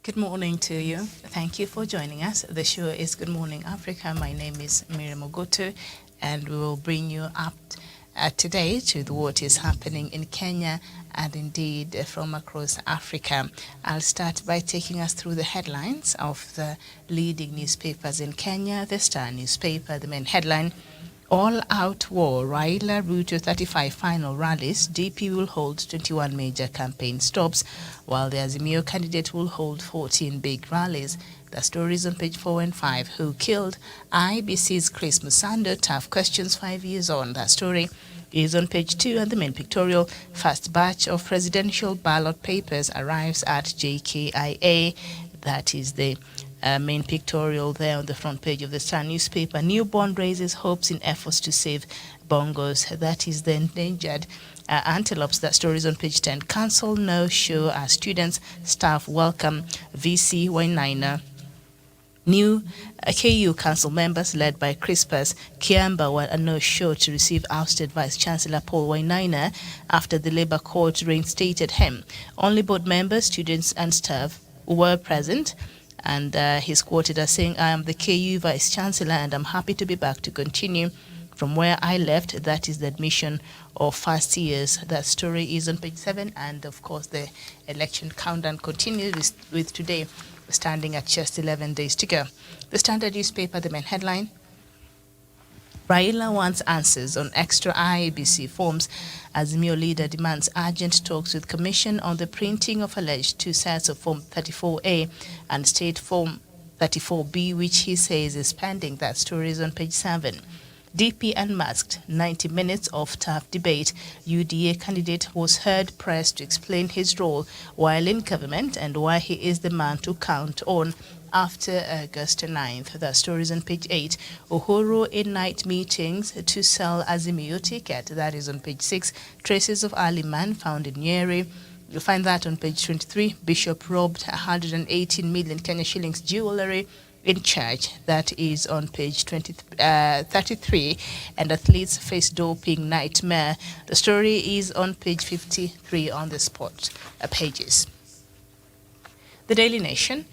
Good morning to you. Thank you for joining us. The show is Good Morning Africa. My name is Miriam Ogoto, and we will bring you up today to what is happening in Kenya and indeed from across Africa. I'll start by taking us through the headlines of the leading newspapers in Kenya. The Star newspaper, the main headline: All-out war, Raila Ruto 35 final rallies, DP will hold 21 major campaign stops, while the Azimio candidate will hold 14 big rallies. The stories on page 4 and 5. Who killed IBC's Chris Musando? Tough questions 5 years on. That story is on page 2, and the main pictorial: first batch of presidential ballot papers arrives at JKIA. That is the main pictorial there on the front page of the Star newspaper. Newborn raises hopes in efforts to save bongos. That is the endangered antelopes. That story is on page 10. Council no show as students, staff welcome VC Wainaina. New KU Council members led by Crispus Kiamba were a no-show to receive ousted Vice-Chancellor Paul Wainaina after the Labour Court reinstated him. Only board members, students and staff were present, and he's quoted as saying, "I am the KU Vice-Chancellor and I'm happy to be back to continue from where I left." That is the admission of first years. That story is on page 7, and of course the election countdown continues with today standing at just 11 days to go. The Standard newspaper, the main headline: Raila wants answers on extra IEBC forms. Azimio leader demands urgent talks with Commission on the printing of alleged 2 sets of Form 34A and State Form 34B, which he says is pending. That story is on page 7. DP unmasked, 90 minutes of tough debate. UDA candidate was heard pressed to explain his role while in government and why he is the man to count on after August 9th. The story is on page 8. Uhuru in night meetings to sell Azimio ticket. That is on page 6. Traces of early man found in Nyeri. You'll find that on page 23. Bishop robbed 118 million Kenya shillings jewelry in church. That is on page 33. And athletes face doping nightmare. The story is on page 53 on the sport pages. The Daily Nation: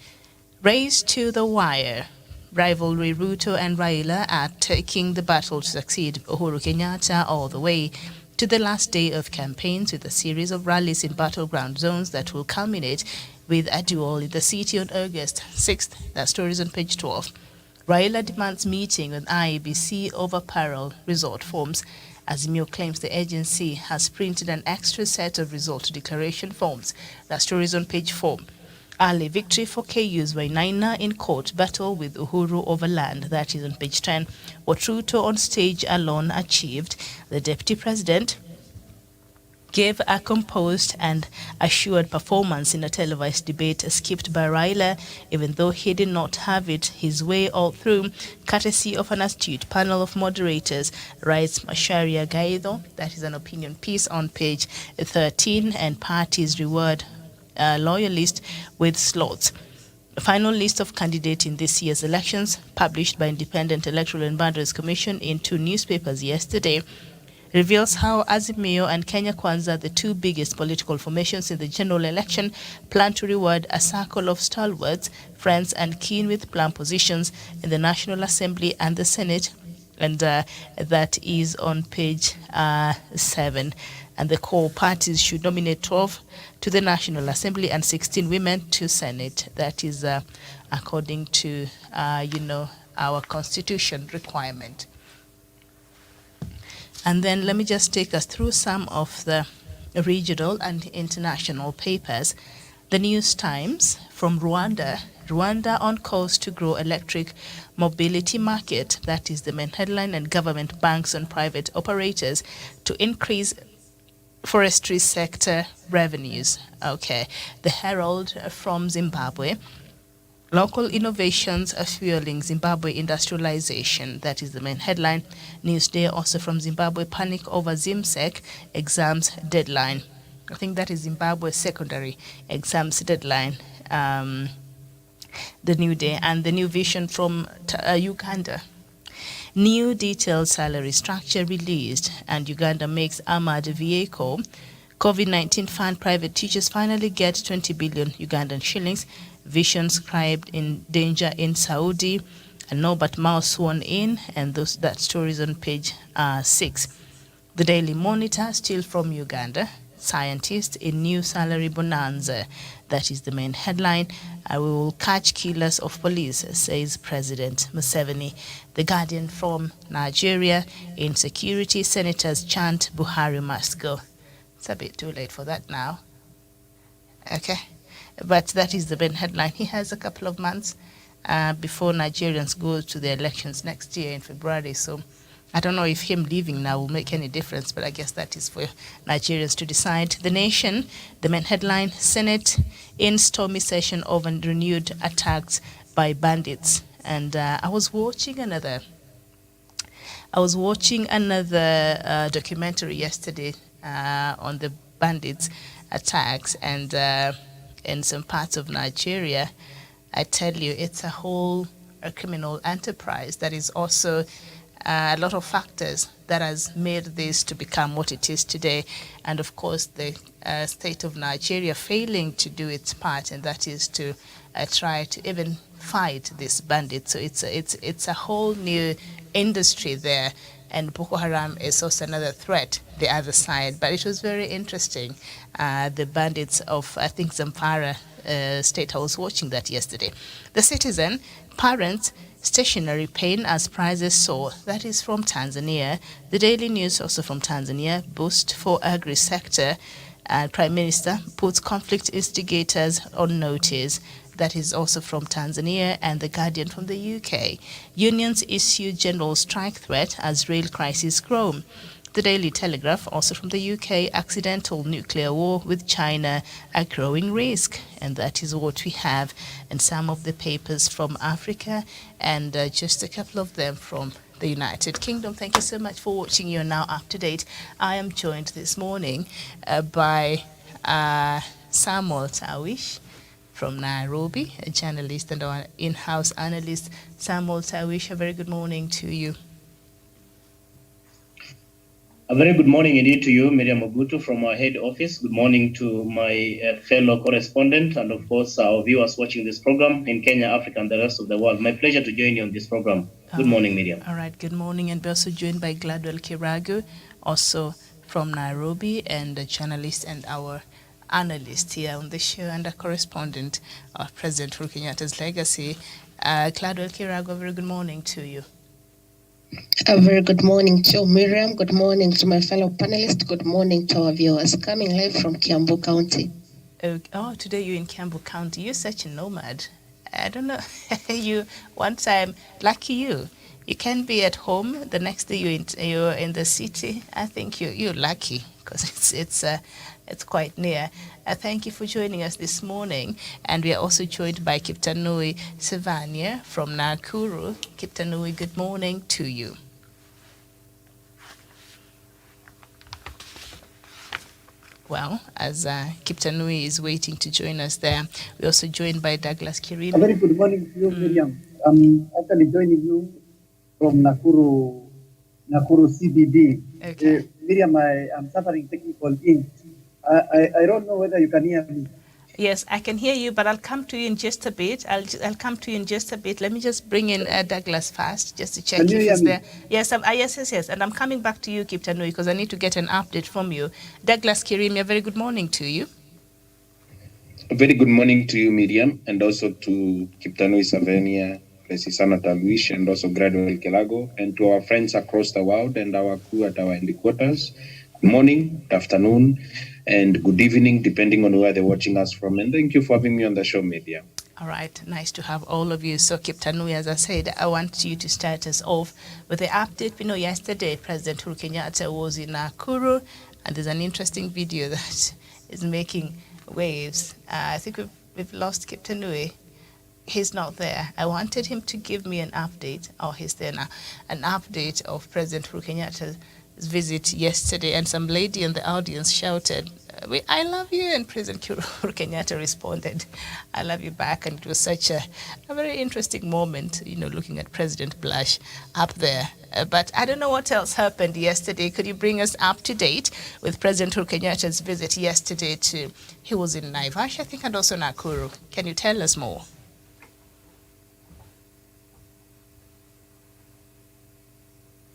raised to the wire. Rivalry: Ruto and Raila are taking the battle to succeed Uhuru Kenyatta all the way to the last day of campaigns, with a series of rallies in battleground zones that will culminate with a duel in the city on August 6th. That story is on page 12. Raila demands meeting with IEBC over parallel resort forms. Azimio claims the agency has printed an extra set of result declaration forms. That story is on page 4. Early victory for KU's Wainaina in court battle with Uhuru over land. That is on page 10. What Ruto on stage alone achieved. The deputy president gave a composed and assured performance in a televised debate skipped by Raila, even though he did not have it his way all through, courtesy of an astute panel of moderators, writes Masharia Gaido. That is an opinion piece on page 13. And parties reward loyalist with slots. The final list of candidates in this year's elections, published by Independent Electoral and Boundaries Commission in 2 newspapers yesterday, reveals how Azimio and Kenya Kwanza, the 2 biggest political formations in the general election, plan to reward a circle of stalwarts, friends and keen with plum positions in the National Assembly and the Senate, and that is on page 7. And the core parties should nominate 12 to the National Assembly and 16 women to Senate. That is according to, our constitution requirement. And then let me just take us through some of the regional and international papers. The News Times from Rwanda. Rwanda on course to grow electric mobility market. That is the main headline. And government banks on private operators to increase forestry sector revenues. Okay. The Herald from Zimbabwe. Local innovations are fueling Zimbabwe industrialization. That is the main headline. Newsday also from Zimbabwe: panic over ZIMSEC exams deadline. I think that is Zimbabwe secondary exams deadline. The New Day. And the New Vision from Uganda. New detailed salary structure released, and Uganda makes armored vehicle COVID-19 fund private teachers finally get 20 billion Ugandan shillings. Vision scribed in danger in Saudi. And Norbert Mao sworn in, and that story is on page 6. The Daily Monitor, still from Uganda. Scientists in new salary bonanza. That is the main headline. We will catch killers of police, says President Museveni. The Guardian from Nigeria. Insecurity, senators chant Buhari must go. It's a bit too late for that now. Okay. But that is the main headline. He has a couple of months before Nigerians go to the elections next year in February. So I don't know if him leaving now will make any difference, but I guess that is for Nigerians to decide. The Nation, the main headline, Senate in stormy session over renewed attacks by bandits. And I was watching another documentary yesterday on the bandits' attacks, and in some parts of Nigeria. I tell you, it's a whole criminal enterprise that is also a lot of factors that has made this to become what it is today. And of course, the state of Nigeria failing to do its part, and that is to try to even fight this bandit. So it's a whole new industry there. And Boko Haram is also another threat, the other side. But it was very interesting. The bandits of, I think, Zamfara state. I was watching that yesterday. The Citizen, parents, stationary pain as prices soar. That is from Tanzania. The Daily News, also from Tanzania, boost for agri-sector. Prime Minister puts conflict instigators on notice. That is also from Tanzania. And The Guardian from the UK. Unions issue general strike threat as rail crisis grow. The Daily Telegraph, also from the UK, accidental nuclear war with China, a growing risk. And that is what we have in some of the papers from Africa, and just a couple of them from the United Kingdom. Thank you so much for watching. You're now up to date. I am joined this morning by Samuel Tawish from Nairobi, a journalist and our in-house analyst. Samuel Tawish, a very good morning to you. A very good morning indeed to you, Miriam Ogutu, from our head office. Good morning to my fellow correspondent and, of course, our viewers watching this program in Kenya, Africa, and the rest of the world. My pleasure to join you on this program. Good morning, Miriam. All right, good morning. And we're also joined by Gladwell Kiragu, also from Nairobi, and a journalist and our analyst here on the show, and a correspondent of President Uhuru Kenyatta's legacy. Gladwell Kiragu, a very good morning to you. A very good morning to Miriam. Good morning to my fellow panelists. Good morning to our viewers. Coming live from Kiambu County. Oh, today you're in Kiambu County. You're such a nomad. I don't know. You one time, lucky you. You can be at home. The next day you're in the city. I think you're lucky because it's quite near. Thank you for joining us this morning. And we are also joined by Kiptanui Savania from Nakuru. Kiptanui, good morning to you. Well, as Kiptanui is waiting to join us there, we're also joined by Douglas Kirim. A very good morning to you, Miriam. I'm actually joining you from Nakuru CBD. Okay. Miriam, I am suffering technical int. I don't know whether you can hear me. Yes, I can hear you, but I'll come to you in just a bit. I'll come to you in just a bit. Let me just bring in Douglas first, just to check if he's there. Yes, yes. And I'm coming back to you, Kiptanui, because I need to get an update from you. Douglas Kirimi, a very good morning to you. A very good morning to you, Miriam, and also to Kiptanui Savania, Lesisana Tawish, and also Gradwell Kelago, and to our friends across the world and our crew at our headquarters. Good morning, good afternoon, and good evening, depending on where they're watching us from. And thank you for having me on the show, Media. All right, nice to have all of you. So, Kiptanui, as I said, I want you to start us off with the update. We know yesterday President Uhuru Kenyatta was in Nakuru, and there's an interesting video that is making waves. I think we've lost Kiptanui. He's not there. I wanted him to give me an update. Oh, he's there now. An update of President Uhuru Kenyatta's visit yesterday, and some lady in the audience shouted, I love you. And President Uhuru Kenyatta responded, I love you back. And it was such a very interesting moment, looking at President blush up there. But I don't know what else happened yesterday. Could you bring us up to date with President Uhuru Kenyatta's visit yesterday he was in Naivasha, I think, and also Nakuru. Can you tell us more?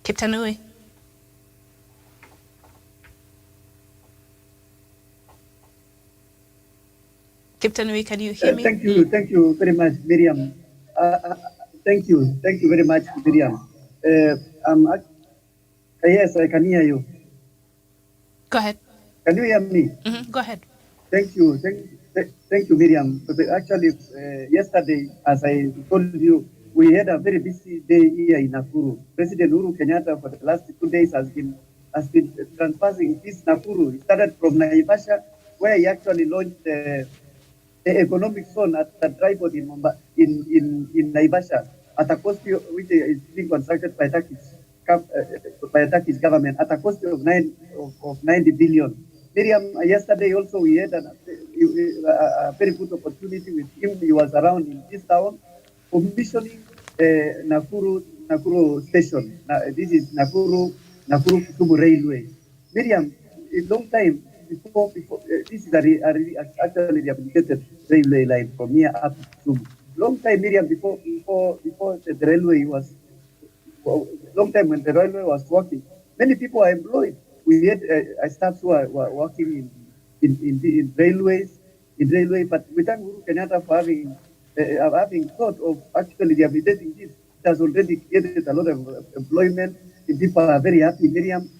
Kiptanui. Kiptanui, can you hear me? Thank you very much, Miriam. Thank you very much, Miriam. Yes, I can hear you. Go ahead. Can you hear me? Go ahead. Thank you, Miriam. Actually, yesterday, as I told you, we had a very busy day here in Nakuru. President Uhuru Kenyatta for the last 2 days has been transversing this Nakuru. He started from Naivasha, where he actually launched the economic zone at the tripod in Naivasha at a cost which is being constructed by Turkish government at a cost of 90 billion. Miriam, yesterday also we had a very good opportunity with him. He was around in this town commissioning Nakuru station. This is Nakuru Kisumu Railway. Miriam, a long time before this is actually rehabilitated railway line from here up to Kisumu. Long time, Miriam, before the railway was, long time when the railway was working, many people are employed. We had staff who are working in railways, but we thank Uhuru Kenyatta for having thought of actually rehabilitating this. It has already created a lot of employment. The people are very happy, Miriam.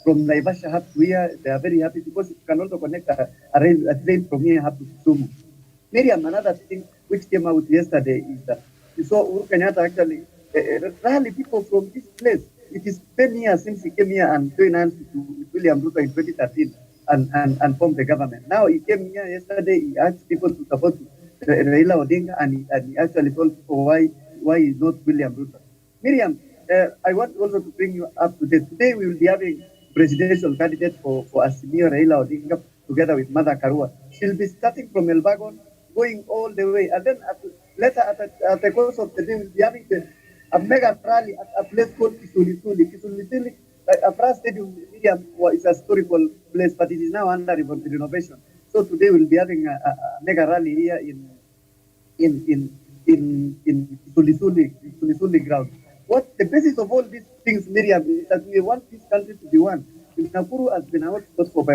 From Naivasha up to here, they are very happy because it can also connect a train from here up to Kisumu. Miriam, another thing which came out yesterday is that you saw Uhuru Kenyatta actually rally people from this place. It is 10 years since he came here and joined hands with William Ruto in 2013 and formed the government. Now he came here yesterday, he asked people to support Raila Odinga and he actually told people why he's not William Ruto. Miriam, I want also to bring you up to date. Today we will be having presidential candidate for Azimio Raila Odinga together with Mother Karua. She'll be starting from Elbagon, going all the way, and then later at the course of the day we'll be having a mega rally at a place called Kisulisuli. Kisulisuli, a first stadium, Miriam, is a historical place, but it is now under renovation. So today we'll be having a mega rally here in Kisulisuli ground. What the basis of all these things, Miriam, is that we want this country to be one. Nakuru has been a hotspot for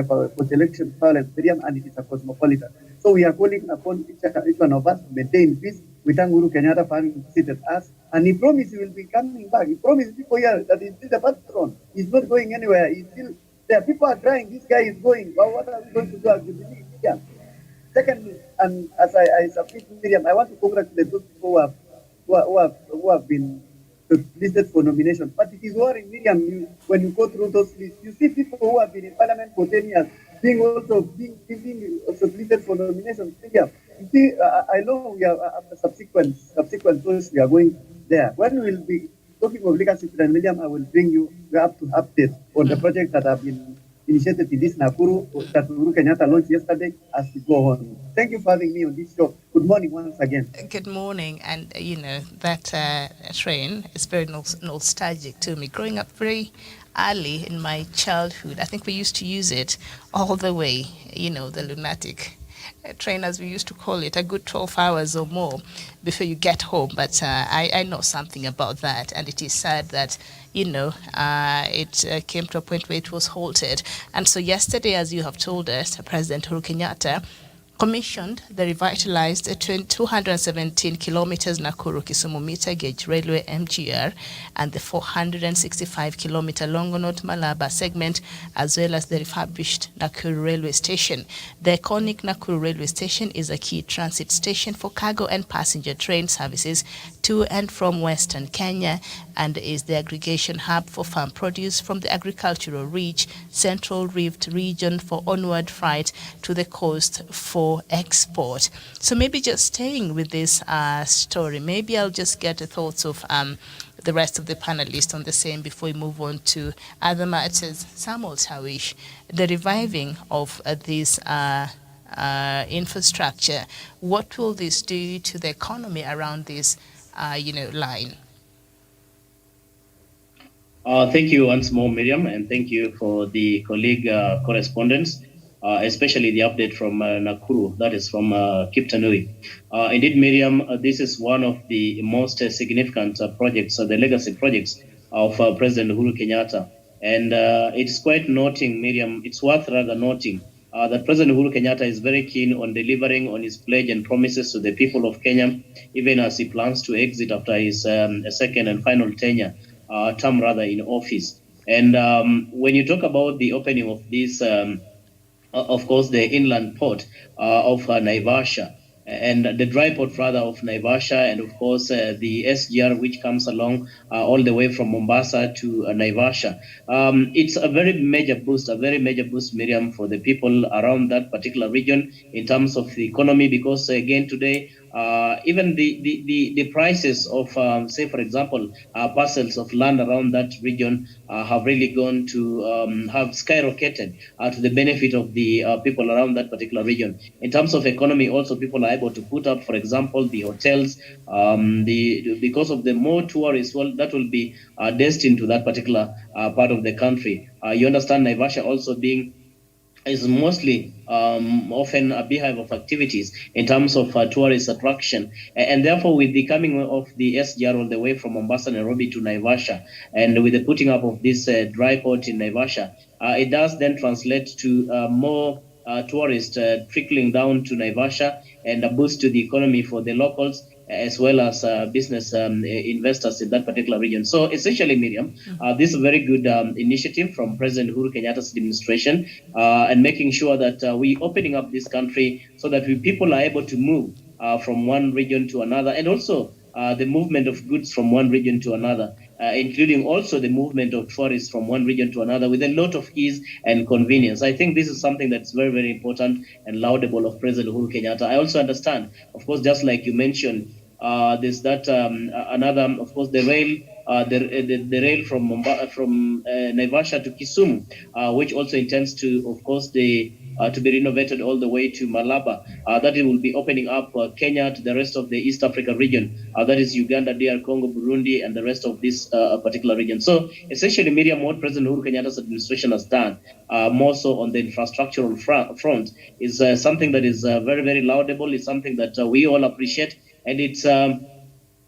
election violence, Miriam, and it is a cosmopolitan. So we are calling upon each one of us to maintain peace. We thank Uhuru Kenyatta for having visited us, and he promised he will be coming back. He promised people here that he's still the patron. He's not going anywhere. He's still there. People are crying. This guy is going. Well, what are we going to do as Jubilee? Yeah. Secondly, and as I submit Miriam, I want to congratulate those people who have been listed for nomination. But it is worrying, Miriam, when you go through those lists, you see people who have been in parliament for 10 years being listed for nomination. Miriam, you see, I know we are after subsequent choice, we are going there. When we will be talking of leadership, and Miriam, I will bring you up to update on the projects that have been initiated in this Nakuru that Uhuru Kenyatta launched yesterday as we go on. Thank you for having me on this show. Good morning once again. Good morning. And, that train is very nostalgic to me. Growing up very early in my childhood, I think we used to use it all the way, the lunatic train, as we used to call it, a good 12 hours or more before you get home. But I know something about that, and it is sad that it came to a point where it was halted. And so yesterday, as you have told us, President Uhuru Kenyatta commissioned the revitalized 217 kilometers Nakuru-Kisumu meter gauge railway MGR and the 465 kilometer Longonot-Malaba segment, as well as the refurbished Nakuru railway station. The iconic Nakuru railway station is a key transit station for cargo and passenger train services to and from Western Kenya, and is the aggregation hub for farm produce from the agricultural rich Central Rift region for onward freight to the coast for for export. So maybe just staying with this story, maybe I'll just get the thoughts of the rest of the panelists on the same before we move on to other matters. Samuel Tawish, the reviving of this infrastructure, what will this do to the economy around this, line? Thank you once more, Miriam, and thank you for the colleague correspondence, especially the update from Nakuru, that is from Kiptanui. Indeed, Miriam, this is one of the most significant projects, the legacy projects of President Uhuru Kenyatta. And it's quite noting, Miriam, it's worth rather noting that President Uhuru Kenyatta is very keen on delivering on his pledge and promises to the people of Kenya, even as he plans to exit after his second and final tenure. Term rather in office. And when you talk about the opening of this, of course, the inland port of Naivasha and the dry port rather of Naivasha, and of course the SGR which comes along all the way from Mombasa to Naivasha. It's a very major boost, Miriam, for the people around that particular region in terms of the economy, because again today even the prices of, say, for example, parcels of land around that region have really gone to have skyrocketed to the benefit of the people around that particular region. In terms of economy, also people are able to put up, for example, the hotels, because of the more tourists, well, that will be destined to that particular part of the country. You understand, Naivasha also being is mostly often a beehive of activities in terms of tourist attraction. And therefore, with the coming of the SGR all the way from Mombasa, Nairobi to Naivasha, and with the putting up of this dry port in Naivasha, it does then translate to more tourists trickling down to Naivasha and a boost to the economy for the locals, as well as business investors in that particular region. So essentially, Miriam, this is a very good initiative from President Uhuru Kenyatta's administration, and making sure that we opening up this country so that people are able to move from one region to another, and also the movement of goods from one region to another, including also the movement of tourists from one region to another with a lot of ease and convenience. I think this is something that's very, very important and laudable of President Uhuru Kenyatta. I also understand, of course, just like you mentioned, there's that another, of course, the rail, the rail from Naivasha to Kisumu, which also intends to, of course, to be renovated all the way to Malaba. That it will be opening up Kenya to the rest of the East Africa region. That is Uganda, DR Congo, Burundi, and the rest of this particular region. So essentially, Miriam, what President Uhuru Kenyatta's administration has done, more so on the infrastructural front, is something that is very, very laudable. It's something that we all appreciate. And it's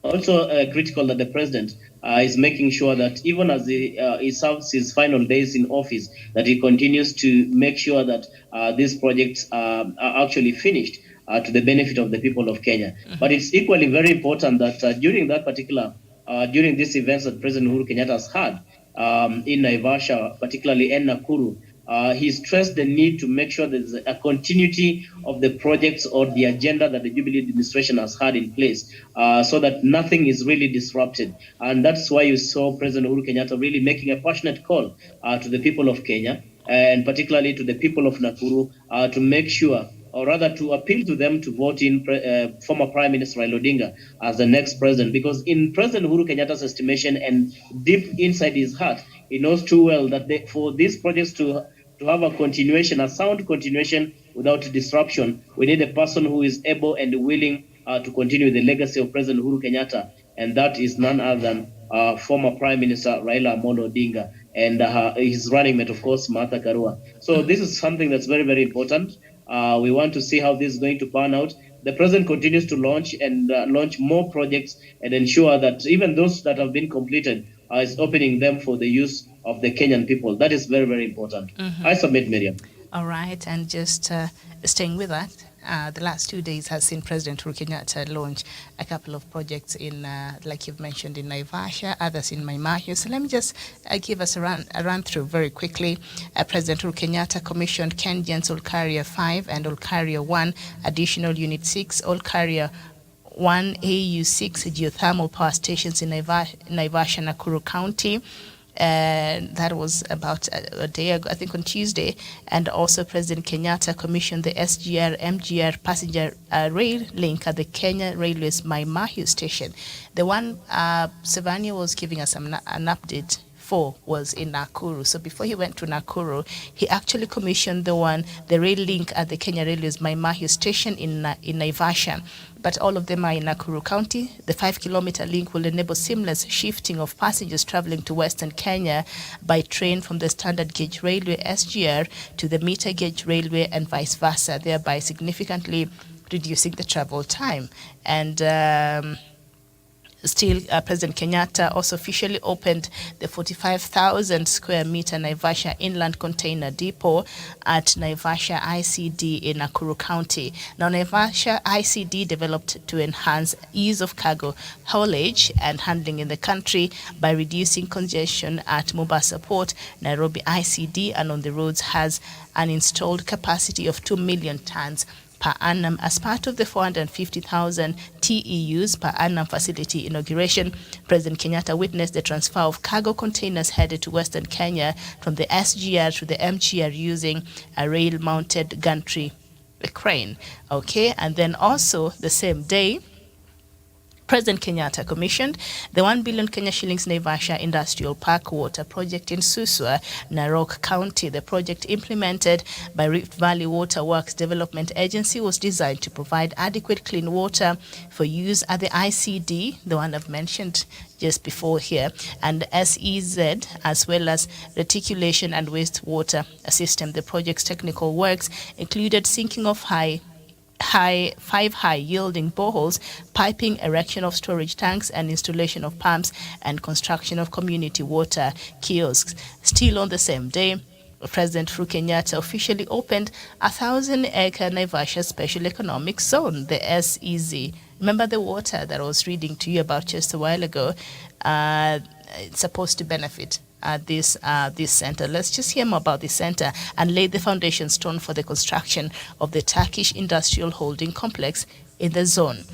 also critical that the president is making sure that even as he serves his final days in office, that he continues to make sure that these projects are actually finished to the benefit of the people of Kenya. But it's equally very important that during that particular, during these events that President Uhuru Kenyatta has had in Naivasha, particularly in Nakuru, he stressed the need to make sure there's a continuity of the projects or the agenda that the Jubilee administration has had in place, so that nothing is really disrupted. And that's why you saw President Uhuru Kenyatta really making a passionate call to the people of Kenya, and particularly to the people of Nakuru, to make sure, or rather to appeal to them to vote in former Prime Minister Raila Odinga as the next president. Because in President Uhuru Kenyatta's estimation and deep inside his heart, he knows too well that for these projects to have a continuation, a sound continuation without disruption, we need a person who is able and willing to continue the legacy of President Uhuru Kenyatta, and that is none other than former Prime Minister Raila Amolo Odinga and his running mate, of course, Martha Karua. So this is something that's very, very important. We want to see how this is going to pan out. The president continues to launch and launch more projects and ensure that even those that have been completed is opening them for the use of the Kenyan people. That is very, very important. I submit, Miriam. All right, and just staying with that, the last 2 days has seen President Uhuru Kenyatta launch a couple of projects in, like you've mentioned, in Naivasha, others in Maimahiu. So let me just give us a run through very quickly. President Uhuru Kenyatta commissioned KenGen's All Carrier 5 and All Carrier 1, additional Unit 6, All Carrier 1 AU6 geothermal power stations in Naivasha, Nakuru County. and that was about a day ago, I think on Tuesday. And also President Kenyatta commissioned the SGR-MGR passenger rail link at the Kenya Railways Mai Mahiu station. The one Savannah was giving us an update for was in Nakuru. So before he went to Nakuru, he actually commissioned the rail link at the Kenya Railways Mai Mahiu station in Naivasha. But all of them are in Nakuru County. The 5-kilometer link will enable seamless shifting of passengers traveling to Western Kenya by train from the standard gauge railway SGR to the meter gauge railway and vice versa, thereby significantly reducing the travel time. And still, President Kenyatta also officially opened the 45,000 square meter Naivasha Inland Container Depot at Naivasha ICD in Nakuru County. Now, Naivasha ICD developed to enhance ease of cargo haulage and handling in the country by reducing congestion at Mombasa Port. Nairobi ICD and on the roads has an installed capacity of 2 million tons per annum as part of the 450,000 TEUs per annum facility inauguration. President Kenyatta witnessed the transfer of cargo containers headed to Western Kenya from the SGR to the MGR using a rail-mounted gantry crane. Okay, and then also the same day, President Kenyatta commissioned the 1 billion Kenya shillings Naivasha Industrial Park Water Project in Suswa, Narok County. The project, implemented by Rift Valley Water Works Development Agency, was designed to provide adequate clean water for use at the ICD, the one I've mentioned just before here, and SEZ, as well as reticulation and wastewater system. The project's technical works included sinking of five high-yielding boreholes, piping, erection of storage tanks, and installation of pumps, and construction of community water kiosks. Still on the same day, President Uhuru Kenyatta officially opened a 1,000-acre Naivasha Special Economic Zone, the SEZ. Remember the water that I was reading to you about just a while ago? It's supposed to benefit this center. Let's just hear more about this center and lay the foundation stone for the construction of the Turkish Industrial Holding Complex in the zone.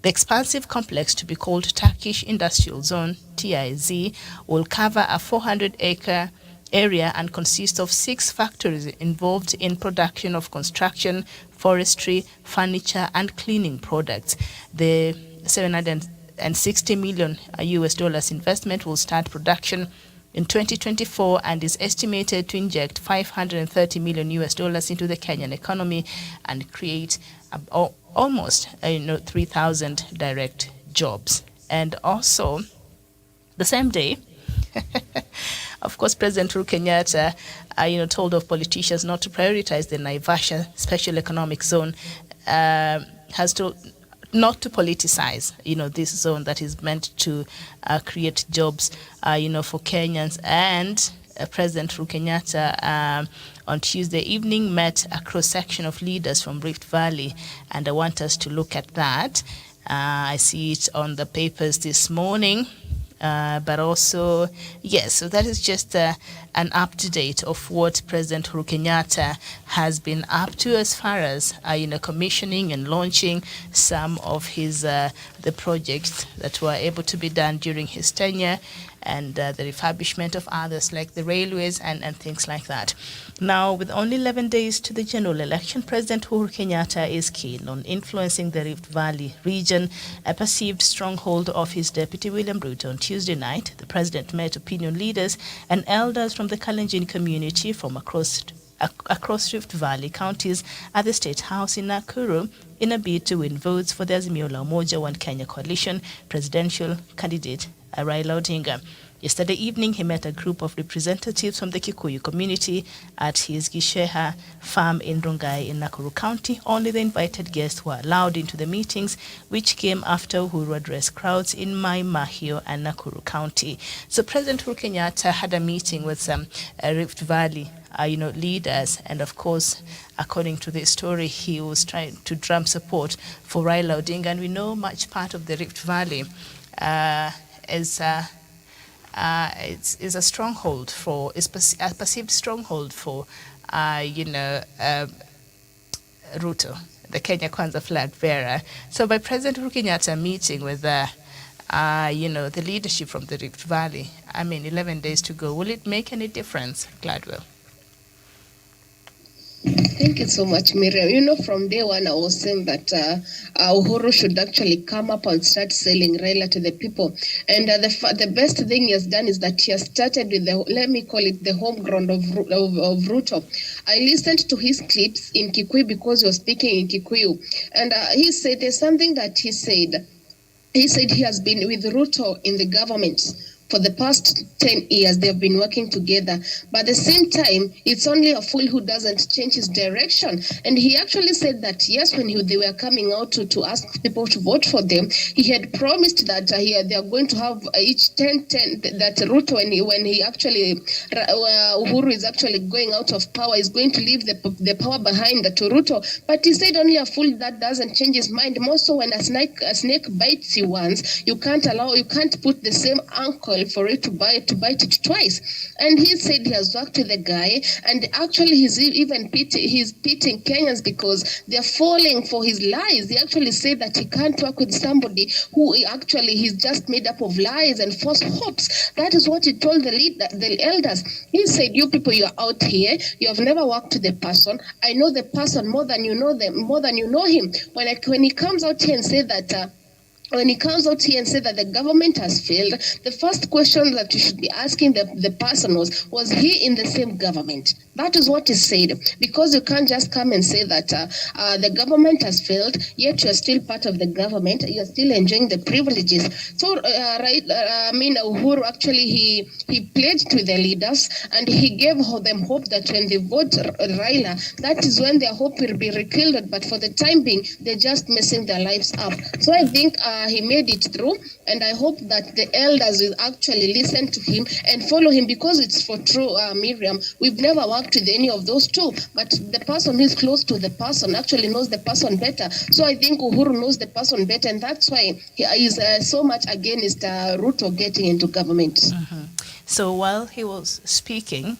The expansive complex, to be called Turkish Industrial Zone, TIZ, will cover a 400-acre area and consist of 6 factories involved in production of construction, forestry, furniture, and cleaning products. The $760 million US dollars investment will start production in 2024 and is estimated to inject $530 million US dollars into the Kenyan economy and create almost 3,000 direct jobs. And also, the same day, of course, President Uhuru Kenyatta, told of politicians not to prioritize the Naivasha Special Economic Zone, has to not to politicize, this zone that is meant to create jobs, for Kenyans. And President Uhuru Kenyatta on Tuesday evening met a cross-section of leaders from Rift Valley, and I want us to look at that. I see it on the papers this morning. But also, yes, so that is just an up-to-date of what President Uhuru Kenyatta has been up to as far as, commissioning and launching some of his the projects that were able to be done during his tenure, and the refurbishment of others like the railways and things like that. Now, with only 11 days to the general election, President Uhuru Kenyatta is keen on influencing the Rift Valley region, a perceived stronghold of his deputy William Ruto. On Tuesday night, the president met opinion leaders and elders from the Kalenjin community from across Rift Valley counties at the State House in Nakuru in a bid to win votes for the Azimio la Umoja One Kenya coalition presidential candidate Raila Odinga. Yesterday evening, he met a group of representatives from the Kikuyu community at his Gisheha farm in Rongai in Nakuru County. Only the invited guests were allowed into the meetings, which came after Uhuru addressed crowds in Mai Mahiu and Nakuru County. So President Uhuru Kenyatta had a meeting with some Rift Valley leaders, and of course, according to the story, he was trying to drum support for Raila Odinga. And we know much part of the Rift Valley is a stronghold for, is a perceived stronghold for, Ruto, the Kenya Kwanza flag bearer. So by President Uhuru Kenyatta meeting with the leadership from the Rift Valley. 11 days to go. Will it make any difference, Gladwell? Thank you so much, Miriam. From day one, I was saying that Uhuru should actually come up and start selling Raila to the people. And the best thing he has done is that he has started with let me call it the home ground of Ruto. I listened to his clips in Kikuyu because he was speaking in Kikuyu. And he said, there's something that he said. He said he has been with Ruto in the government. For the past 10 years, they've been working together. But at the same time, it's only a fool who doesn't change his direction. And he actually said that, yes, when they were coming out to ask people to vote for them, he had promised that they are going to have each 10, that Ruto, when he actually, Uhuru is actually going out of power, is going to leave the power behind to Ruto. But he said only a fool that doesn't change his mind. More so when a snake bites you once, you can't put the same ankle for it to bite it twice. And he said he has worked with the guy, and actually he's pitying Kenyans because they're falling for his lies. He actually said that he can't work with somebody who he's just made up of lies and false hopes. That is what he told the elders. He said, you people, you're out here, you have never worked with the person. I know the person more than you know him. When he comes out here and say that the government has failed, the first question that you should be asking the person was he in the same government? That is what is said. Because you can't just come and say that the government has failed, yet you are still part of the government, you are still enjoying the privileges. So, Uhuru actually, he pledged to the leaders and he gave them hope that when they vote Raila, that is when their hope will be rekindled. But for the time being, they're just messing their lives up. So I think he made it through, and I hope that the elders will actually listen to him and follow him, because it's for true, Miriam. We've never worked with any of those two, but the person who is close to the person actually knows the person better. So I think Uhuru knows the person better, and that's why he is so much against Ruto getting into government. Mm-hmm. So while he was speaking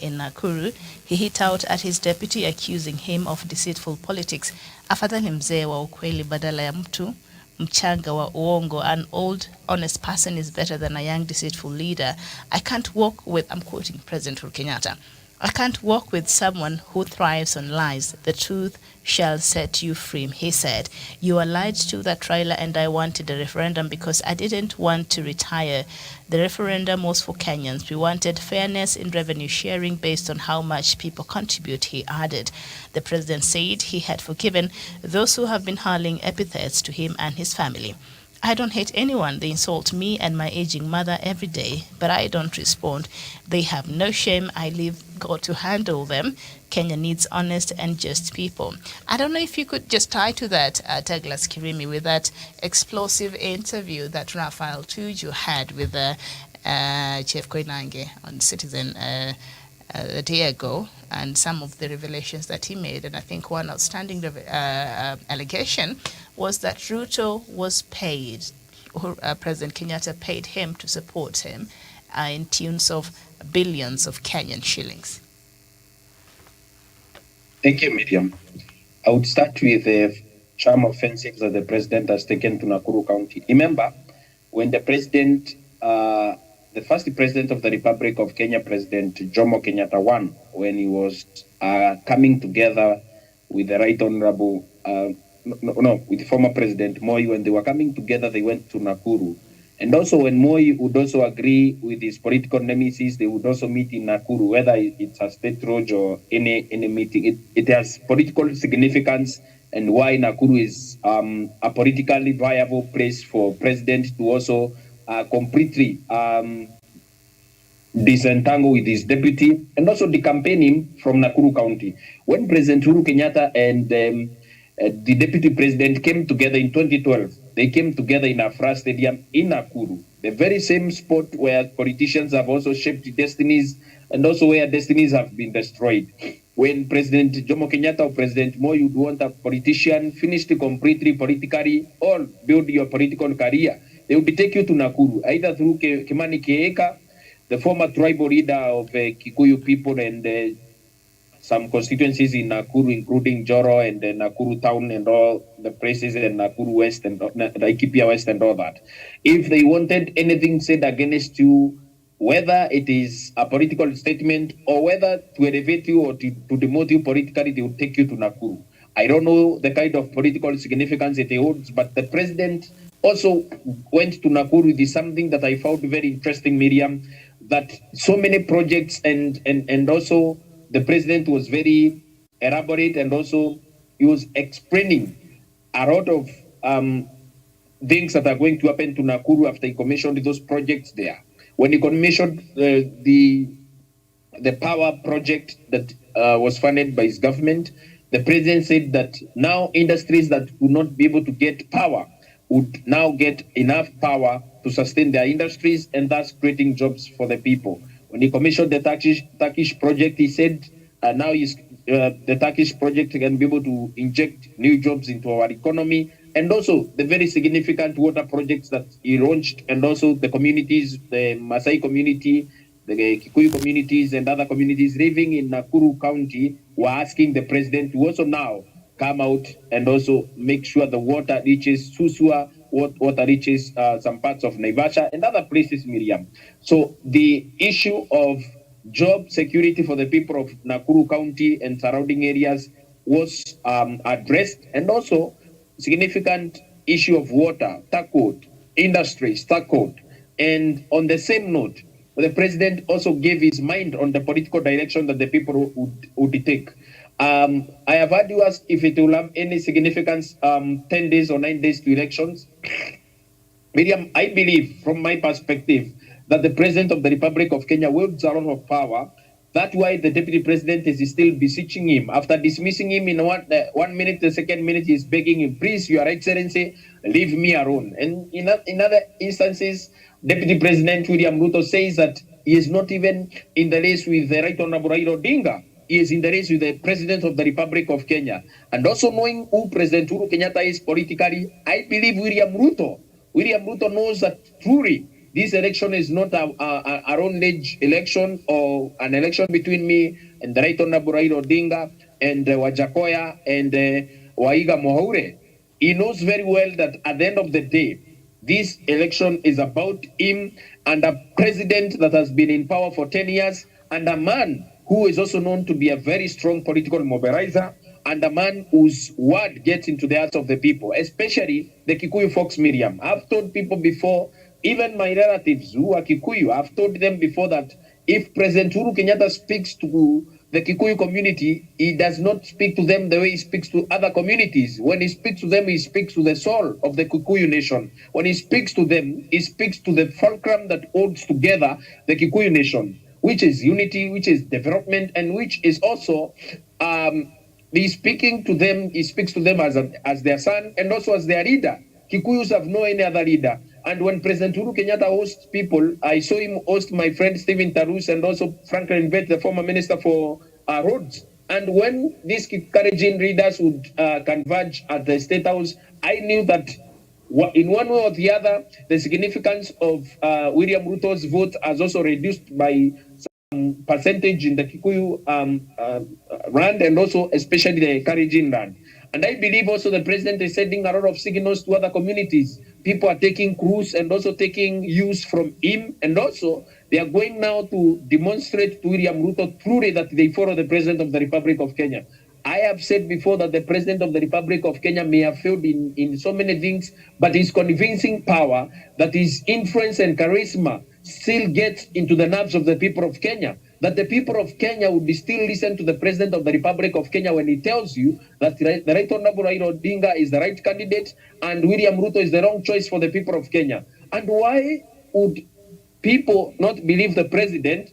in Nakuru, he hit out at his deputy, accusing him of deceitful politics. Afadhali mzee wa ukweli badala ya mtu mchanga wa uongo. An old, honest person is better than a young, deceitful leader. I'm quoting President Uhuru Kenyatta, I can't walk with someone who thrives on lies. The truth shall set you free, he said. You are lied to that Raila, and I wanted a referendum because I didn't want to retire. The referendum was for Kenyans. We wanted fairness in revenue sharing based on how much people contribute, he added. The president said he had forgiven those who have been hurling epithets to him and his family. I don't hate anyone. They insult me and my aging mother every day, but I don't respond. They have no shame. I leave God to handle them. Kenya needs honest and just people. I don't know if you could just tie to that, Douglas Kirimi, with that explosive interview that Raphael Tuju had with Chief Koinange on Citizen a day ago, and some of the revelations that he made. And I think one outstanding allegation was that Ruto was paid, President Kenyatta paid him to support him in tunes of billions of Kenyan shillings. Thank you, Miriam. I would start with the charm offensives that the president has taken to Nakuru County. Remember, when the president, the first president of the Republic of Kenya, President Jomo Kenyatta, won, when he was coming together with the Right Honorable, with former President Moi, when they were coming together, they went to Nakuru. And also when Moi would also agree with his political nemesis, they would also meet in Nakuru, whether it's a state road or any meeting. It has political significance, and why Nakuru is a politically viable place for president to also completely disentangle with his deputy, and also decampaign him from Nakuru County. When President Uhuru Kenyatta and the deputy president came together in 2012, they came together in Afra Stadium in Nakuru, the very same spot where politicians have also shaped destinies, and also where destinies have been destroyed. When President Jomo Kenyatta or President Moi would want a politician finished completely politically or build your political career, they would take you to Nakuru, either through Kimani Keeka, the former tribal leader of Kikuyu people, and some constituencies in Nakuru, including Joro and Nakuru town and all the places, and Nakuru West and Laikipia West and all that. If they wanted anything said against you, whether it is a political statement or whether to elevate you or to demote you politically, they will take you to Nakuru. I don't know the kind of political significance it holds, but the president also went to Nakuru with something that I found very interesting, Miriam, that so many projects and also the president was very elaborate, and also he was explaining a lot of things that are going to happen to Nakuru after he commissioned those projects there. When he commissioned the power project that was funded by his government, the president said that now industries that would not be able to get power would now get enough power to sustain their industries, and thus creating jobs for the people. When he commissioned the Turkish project, he said now the Turkish project can be able to inject new jobs into our economy, and also the very significant water projects that he launched, and also the communities, the Maasai community, the Kikuyu communities, and other communities living in Nakuru County were asking the president to also now come out and also make sure the water reaches Susua, water reaches some parts of Naivasha and other places, Miriam. So the issue of job security for the people of Nakuru County and surrounding areas was addressed, and also significant issue of water tackled, industries tackled. And on the same note, the president also gave his mind on the political direction that the people would take. I have heard you ask if it will have any significance 10 days or 9 days to elections. Miriam, I believe, from my perspective, that the President of the Republic of Kenya wields a lot of power. That's why the Deputy President is still beseeching him. After dismissing him in 1 minute, the second minute he's begging him, please, Your Excellency, leave me alone. And in other instances, Deputy President William Ruto says that he is not even in the race with the Right Honorable Raila Odinga. He is in the race with the President of the Republic of Kenya. And also knowing who President Uhuru Kenyatta is politically, I believe William Ruto knows that truly this election is not a own age election or an election between me and the Right Honorable Raila Odinga and Wajakoya and Waiga Mohaure. He knows very well that at the end of the day, this election is about him and a president that has been in power for 10 years, and a man who is also known to be a very strong political mobilizer, and a man whose word gets into the hearts of the people, especially the Kikuyu folks, Miriam. I've told people before, even my relatives who are Kikuyu, I've told them before that if President Uhuru Kenyatta speaks to the Kikuyu community, he does not speak to them the way he speaks to other communities. When he speaks to them, he speaks to the soul of the Kikuyu nation. When he speaks to them, he speaks to the fulcrum that holds together the Kikuyu nation, which is unity, which is development, and which is also he speaks to them as their son and also as their leader. Kikuyus have no any other leader. And when President Uhuru Kenyatta hosts people, I saw him host my friend Stephen Tarus and also Franklin Bett, the former minister for roads. And when these encouraging leaders would converge at the State House, I knew that in one way or the other, the significance of William Ruto's vote has also reduced by some percentage in the Kikuyu land, and also especially the encouraging land. And I believe also the president is sending a lot of signals to other communities. People are taking clues and also taking use from him. And also they are going now to demonstrate to William Ruto truly that they follow the president of the Republic of Kenya. I have said before that the president of the Republic of Kenya may have failed in so many things, but his convincing power, that his influence and charisma still gets into the nerves of the people of Kenya. That the people of Kenya would still listen to the president of the Republic of Kenya when he tells you that the Right Honorable Raila Odinga is the right candidate and William Ruto is the wrong choice for the people of Kenya. And why would people not believe the president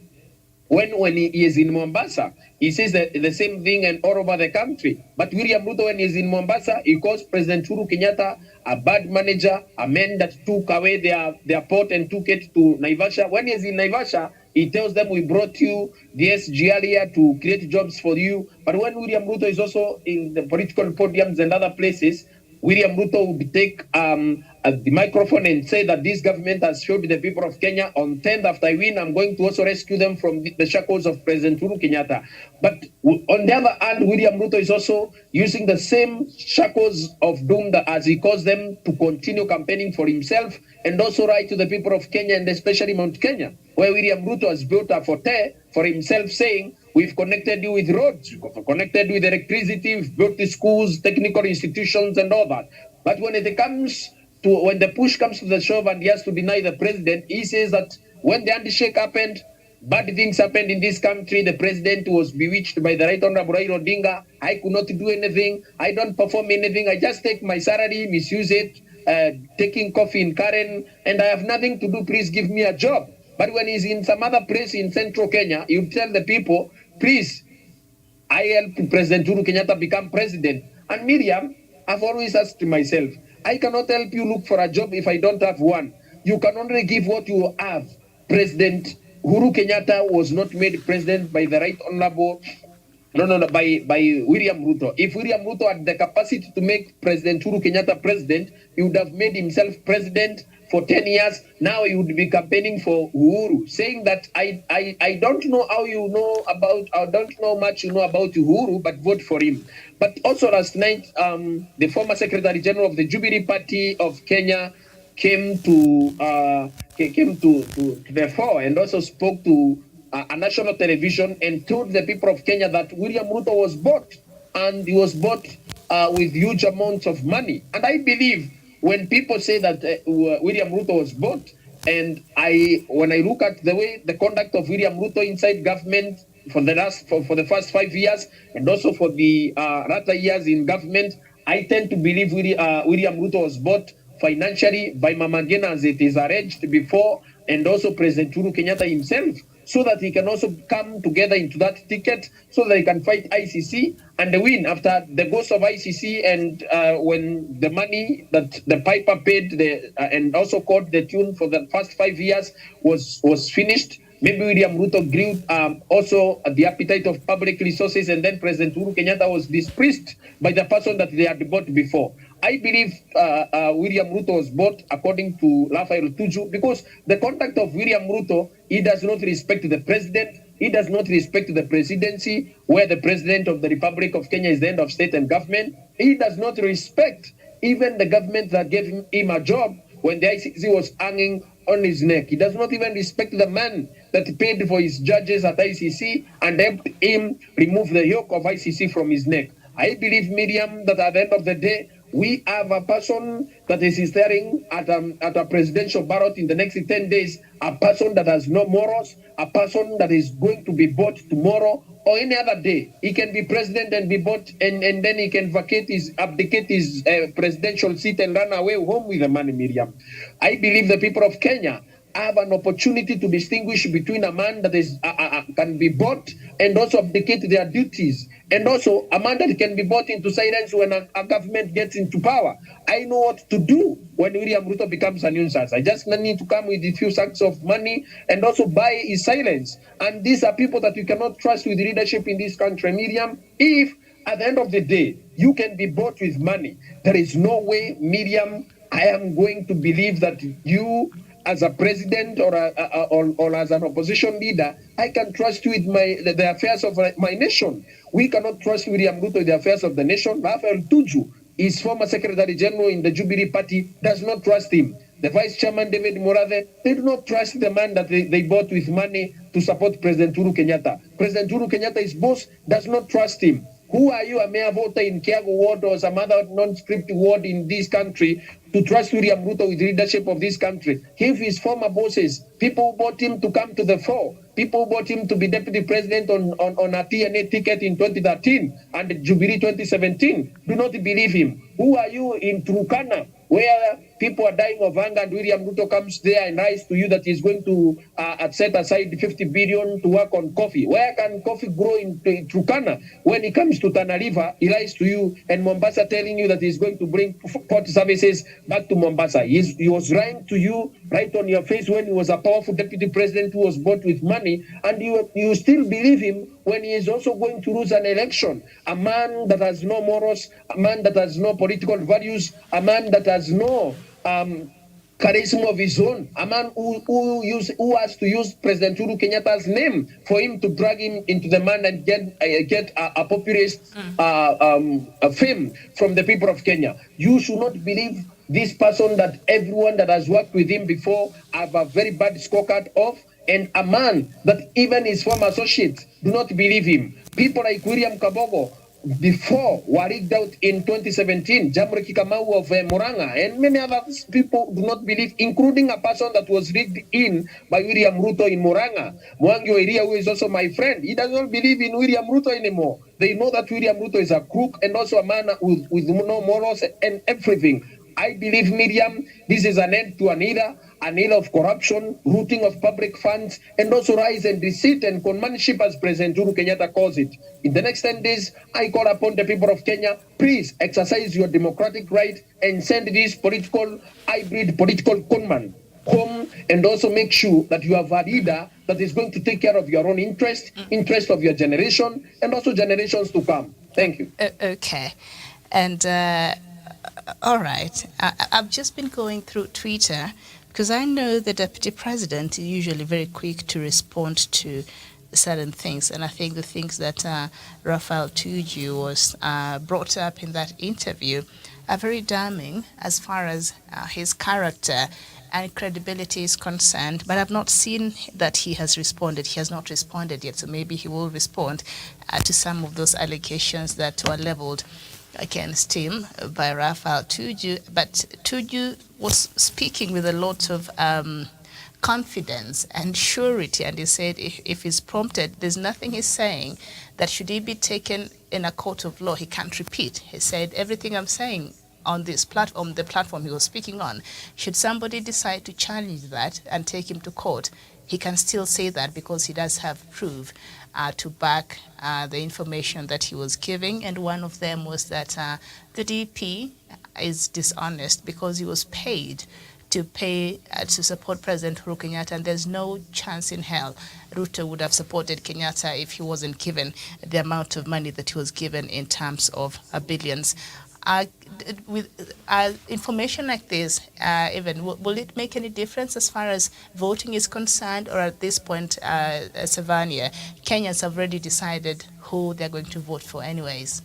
when he is in Mombasa? He says the same thing and all over the country. But William Ruto, when he is in Mombasa, he calls President Uhuru Kenyatta a bad manager, a man that took away their port and took it to Naivasha. When he is in Naivasha, he tells them, we brought you the SGR here to create jobs for you. But when William Ruto is also in the political podiums and other places, William Ruto would take the microphone and say that this government has failed the people of Kenya. On 10th, after I win, I'm going to also rescue them from the shackles of President Uhuru Kenyatta. But on the other hand, William Ruto is also using the same shackles of doom that, as he calls them, to continue campaigning for himself and also write to the people of Kenya and especially Mount Kenya, where William Ruto has built a forte for himself, saying, we've connected you with roads, we've connected with electricity, we've built the schools, technical institutions, and all that. But when the push comes to the shove and he has to deny the president, he says that when the handshake happened, bad things happened in this country. The president was bewitched by the Right Honorable Raila Odinga. I could not do anything. I don't perform anything. I just take my salary, misuse it, taking coffee in Karen, and I have nothing to do. Please give me a job. But when he's in some other place in central Kenya, you tell the people, please, I helped President Uhuru Kenyatta become president. And Miriam, I've always asked myself, I cannot help you look for a job if I don't have one. You can only give what you have. President Uhuru Kenyatta was not made president by the Right Honorable by William Ruto. If William Ruto had the capacity to make President Uhuru Kenyatta president, he would have made himself president for 10 years. Now he would be campaigning for Uhuru, saying that I don't know how you know about, I don't know much you know about Uhuru, but vote for him. But also last night, the former Secretary General of the Jubilee Party of Kenya came to the fore and also spoke to a national television and told the people of Kenya that William Ruto was bought, and he was bought with huge amounts of money. And I believe when people say that William Ruto was bought, and when I look at the way the conduct of William Ruto inside government for the first 5 years, and also for the latter years in government, I tend to believe William Ruto was bought financially by Mama Ngina, as it is alleged before, and also President Uhuru Kenyatta himself, so that he can also come together into that ticket, so that he can fight ICC and win after the ghost of ICC, and when the money that the piper paid and also caught the tune for the first 5 years was finished. Maybe William Ruto grew also the appetite of public resources, and then President Uhuru Kenyatta was displeased by the person that they had bought before. I believe William Ruto was bought according to Raphael Tuju, because the conduct of William Ruto, he does not respect the president, he does not respect the presidency, where the president of the Republic of Kenya is the head of state and government. He does not respect even the government that gave him a job when the ICC was hanging on his neck. He does not even respect the man that paid for his judges at ICC and helped him remove the yoke of ICC from his neck. I believe, Miriam, that at the end of the day, we have a person that is staring at a presidential ballot in the next 10 days, a person that has no morals, a person that is going to be bought tomorrow or any other day. He can be president and be bought, and then he can abdicate his presidential seat and run away home with the money, Miriam. I believe the people of Kenya have an opportunity to distinguish between a man that is can be bought and also abdicate their duties, and also a man that can be bought into silence when a government gets into power. I know what to do when William Ruto becomes a nuisance. I just need to come with a few sacks of money and also buy his silence. And these are people that you cannot trust with leadership in this country, Miriam. If at the end of the day you can be bought with money, there is no way, Miriam, I am going to believe that you, as a president or as an opposition leader, I can trust you with the affairs of my nation. We cannot trust William Ruto with the affairs of the nation. Raphael Tuju, his former Secretary General in the Jubilee Party, does not trust him. The Vice Chairman, David Morathe, they do not trust the man that they bought with money to support President Uhuru Kenyatta. President Uhuru Kenyatta, his boss, does not trust him. Who are you, a mayor voter in Kiago ward or some other non-script ward in this country, to trust William Ruto with leadership of this country? If his former bosses, people who bought him to come to the fore, people who bought him to be deputy president on a TNA ticket in 2013 and Jubilee 2017, do not believe him. Who are you in Turkana, where people are dying of hunger, and William Ruto comes there and lies to you that he's going to set aside 50 billion to work on coffee. Where can coffee grow in Turkana? When it comes to Tana River, he lies to you, and Mombasa telling you that he's going to bring port services back to Mombasa. He was lying to you right on your face when he was a powerful deputy president who was bought with money, and you still believe him when he is also going to lose an election. A man that has no morals, a man that has no political values, a man that has no charisma of his own, a man who has to use President Uhuru Kenyatta's name for him to drag him into the man and get a populist fame from the people of Kenya. You should not believe this person that everyone that has worked with him before have a very bad scorecard of, and a man that even his former associates do not believe him. People like William Kabogo, before were rigged out in 2017, Jamre Kikamau of Moranga, and many other people do not believe, including a person that was rigged in by William Ruto in Moranga. Mwangi Oiria, who is also my friend, he does not believe in William Ruto anymore. They know that William Ruto is a crook and also a man with no morals and everything. I believe, Miriam, this is an end to an era of corruption, routing of public funds, and also rise and deceit and conmanship, as President Uhuru Kenyatta calls it. In the next 10 days, I call upon the people of Kenya, please exercise your democratic right and send this hybrid political conman home, and also make sure that you have a leader that is going to take care of your own interest of your generation, and also generations to come. Thank you. Okay. And all right. I've just been going through Twitter because I know the deputy president is usually very quick to respond to certain things. And I think the things that Raphael Tuju was brought up in that interview are very damning as far as his character and credibility is concerned, but I've not seen that he has responded. He has not responded yet, so maybe he will respond to some of those allegations that were leveled against him by Raphael Tuju. But Tuju was speaking with a lot of confidence and surety, and he said if he's prompted, there's nothing he's saying that should he be taken in a court of law, he can't repeat. He said, everything I'm saying on this platform, the platform he was speaking on, should somebody decide to challenge that and take him to court, he can still say that because he does have proof to back the information that he was giving. And one of them was that the DP is dishonest because he was paid to support President Uhuru Kenyatta, and there's no chance in hell Ruto would have supported Kenyatta if he wasn't given the amount of money that he was given in terms of billions. With information like this, even will it make any difference as far as voting is concerned, or at this point, Savania, Kenyans have already decided who they're going to vote for anyways?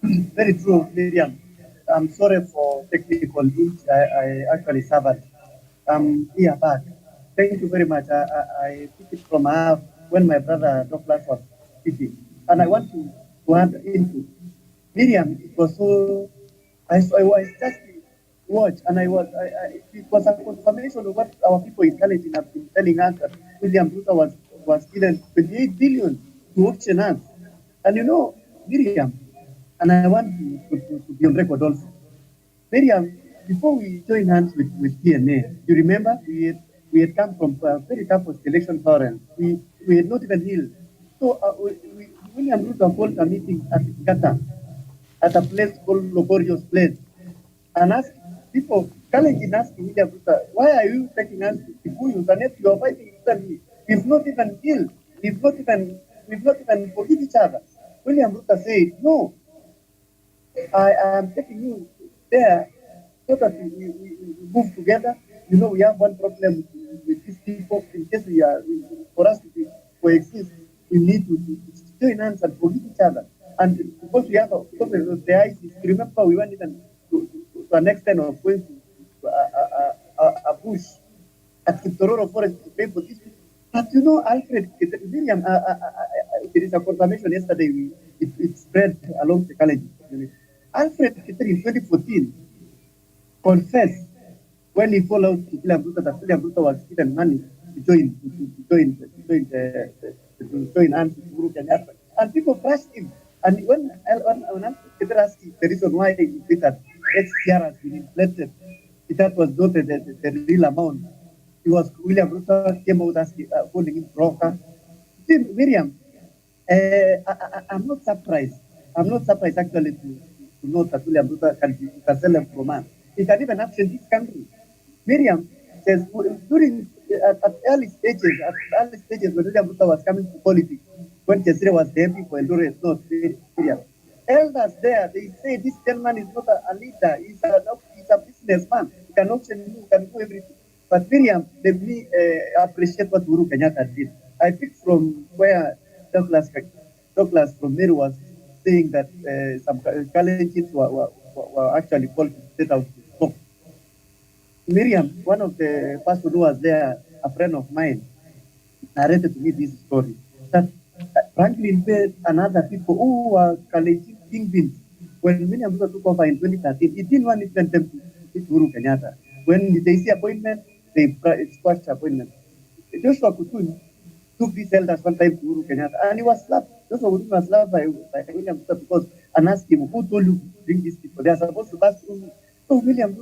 Very true, Miriam. I'm sorry for technical glitch. I actually suffered. Here back. Thank you very much. I took it from when my brother Douglas was speaking, and I want to add into Miriam. It was so. I was just watch, and it was a confirmation of what our people in Kalenjin have been telling us, that William Ruto was given 28 billion to auction us. And you know, Miriam, and I want to be on record also. Miriam, before we joined hands with DNA, you remember we had come from a very tough election tolerance. We had not even healed. So William Ruto called a meeting at Kenyatta, at a place called Laborious Place, and asked people, Kalenjin asking William Ruto, why are you taking us to Kikuyu? And if you are fighting equally, we've not even healed. We've not even forgive each other. William Ruto said, no, I am taking you there so that we move together. You know, we have one problem with these people. In case for us to coexist, we need to join hands and forgive each other. And because the ISIS, remember we went even to an extent of going to a bush at Kitororo Forest to pay for this. But you know, Alfred, Miriam, there is a confirmation yesterday, it spread along the college. Alfred in 2014 confessed when he followed William Ruto that William Ruto was given money to join hands with Uhuru Kenyatta. And people trust him. And when Alfred asked the reason why he did that, SGR has been inflated. That was not the real amount. It was William Ruto came out asking, calling him broker. See, Miriam, I'm not surprised. I'm not surprised actually to know that William Ruto can sell a romance. He can even action this country. Miriam says during at early stages when William Ruto was coming to politics, when Chesire was the MP for Eldoret North, Miriam, elders there they say this gentleman is not a leader. He's a businessman. He can auction, he can do everything. But Miriam, let me appreciate what Uhuru Kenyatta did. I picked from where Douglas from Meru was saying that some challenges were actually called to set out to stop. Miriam, one of the person who was there, a friend of mine, narrated to me this story that Franklin Bell and other people who were Kalenjin kingpins, when Miriam took over in 2013, it didn't want even them to meet Uhuru Kenyatta. When they see appointment, they squashed appointment. Joshua Kutun took these elders one time to Uhuru Kenyatta, and he was slapped. Joshua Kutun was slapped by William Ruto because and asked him, who told you to bring these people? They are supposed to pass through me. So Miriam,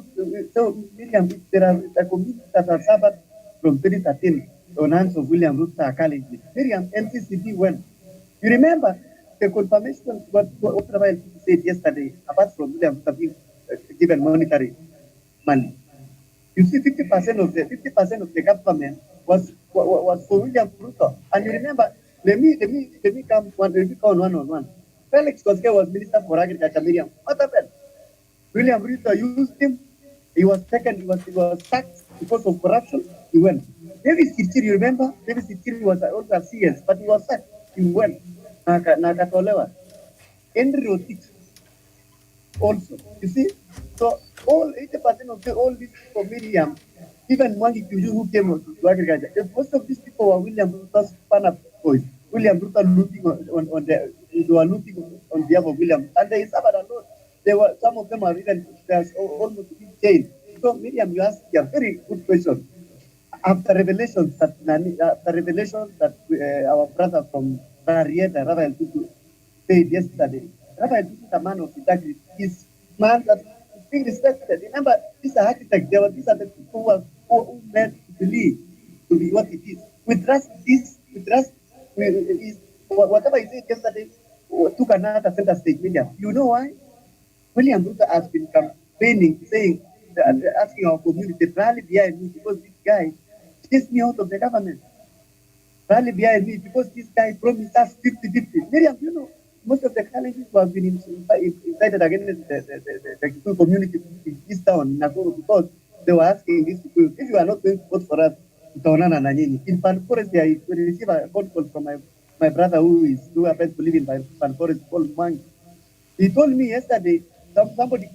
there are a community that are suffered from 2013 on hands of William Ruto Kalenjin. Miriam, NCCD went. You remember the confirmation what Rafael said yesterday, apart from William Ruto being given monetary money. You see, 50% of the government was for William Ruto. And you remember, let me come one. Felix Koske was Minister for Agriculture. Miriam, what happened? William Ruto used him. He was sacked because of corruption. He went. David Kitchiri, you remember? David Kitchiri was also a CS, but he was sacked. He went. Nakatolewa. Henry Rotich also. You see? So all 80% of all these people, Miriam, even Mwangi Kuju who came to agriculture, most of these people were William Ruto's fan boys. William Ruto looting they were looting on behalf of William, and they suffered a lot. Some of them are even almost in jail. So Miriam, you asked a very good question. After revelations that our brother from Rarieta, Rafael Tutu, said yesterday, Rafael Tutu is a man of integrity. He's man that is being respected. Remember, these are architects. These are the people who made to believe to be what it is. We trust this. Whatever he said yesterday took another center stage. William, you know why? William Ruto has been campaigning, saying, asking our community to rally behind me because this guy chased me out of the government. Rally behind me because this guy promised us 50-50. Miriam, you know, most of the challenges who have been incited against the community in this town, Nakuru, because they were asking these people, if you are not going to vote for us, in Pan Forest, I received a phone call from my brother who happens to live in Pan Forest called Mang. He told me yesterday, somebody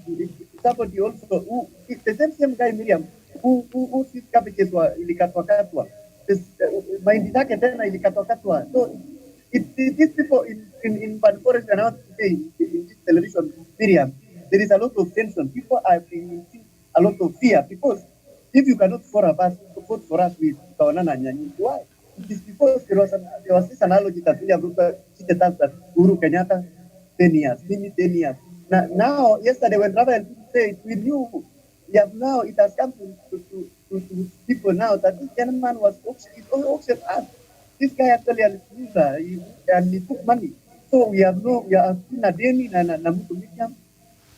also, who the same guy, Miriam, who sees cabbages were ilikatwa. Mahindi zake tena ilikatwa. So these people in Pan Forest are now today in this television, Miriam, there is a lot of tension. People are feeling a lot of fear because if you cannot vote for us with Kawanana and Nyanyi, why? It is because there was this analogy that William Ruto cheated us that Uhuru Kenyatta 10 years, maybe 10 years. Now, yesterday when Rafael said, we knew, now it has come to people now that this gentleman was auctioned us. This guy actually a user, and he took money. So we are in a deni na medium.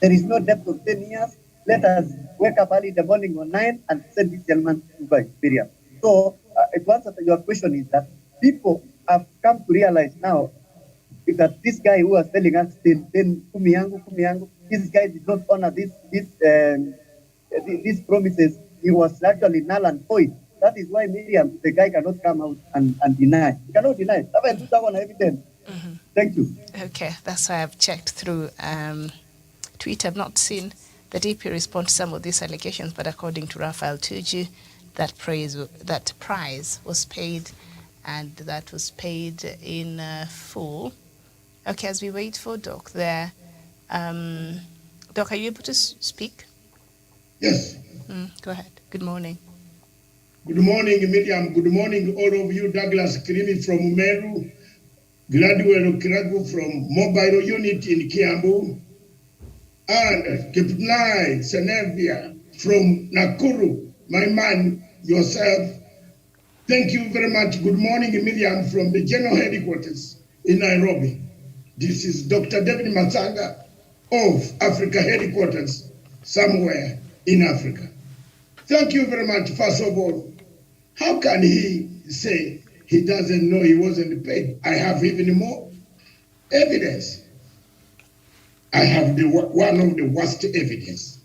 There is no debt of 10 years. Let us wake up early in the morning on 9 and send this gentleman to Nigeria. So to answer your question is that people have come to realize now that this guy who was telling us then kumi yangu, this guy did not honor these promises. He was actually null and void. That is why Miriam, the guy cannot come out and deny. He cannot deny. Evidence. Mm-hmm. Thank you. Okay, that's why I've checked through Twitter. I've not seen the DP respond to some of these allegations, but according to Raphael Tuju, that prize was paid, and that was paid in full. Okay, as we wait for Doc there, Doc, are you able to speak? Yes. Go ahead. Good morning. Good morning, Miriam. Good morning, all of you. Douglas Kirimi from Meru, Graduate Kiragu from Mobile Unit in Kiambu, and Kipnai Senevia from Nakuru, my man, yourself. Thank you very much. Good morning, Miriam, from the General Headquarters in Nairobi. This is Dr. David Matanga of Africa Headquarters, somewhere in Africa. Thank you very much. First of all, how can he say he doesn't know he wasn't paid? I have even more evidence. I have one of the worst evidence.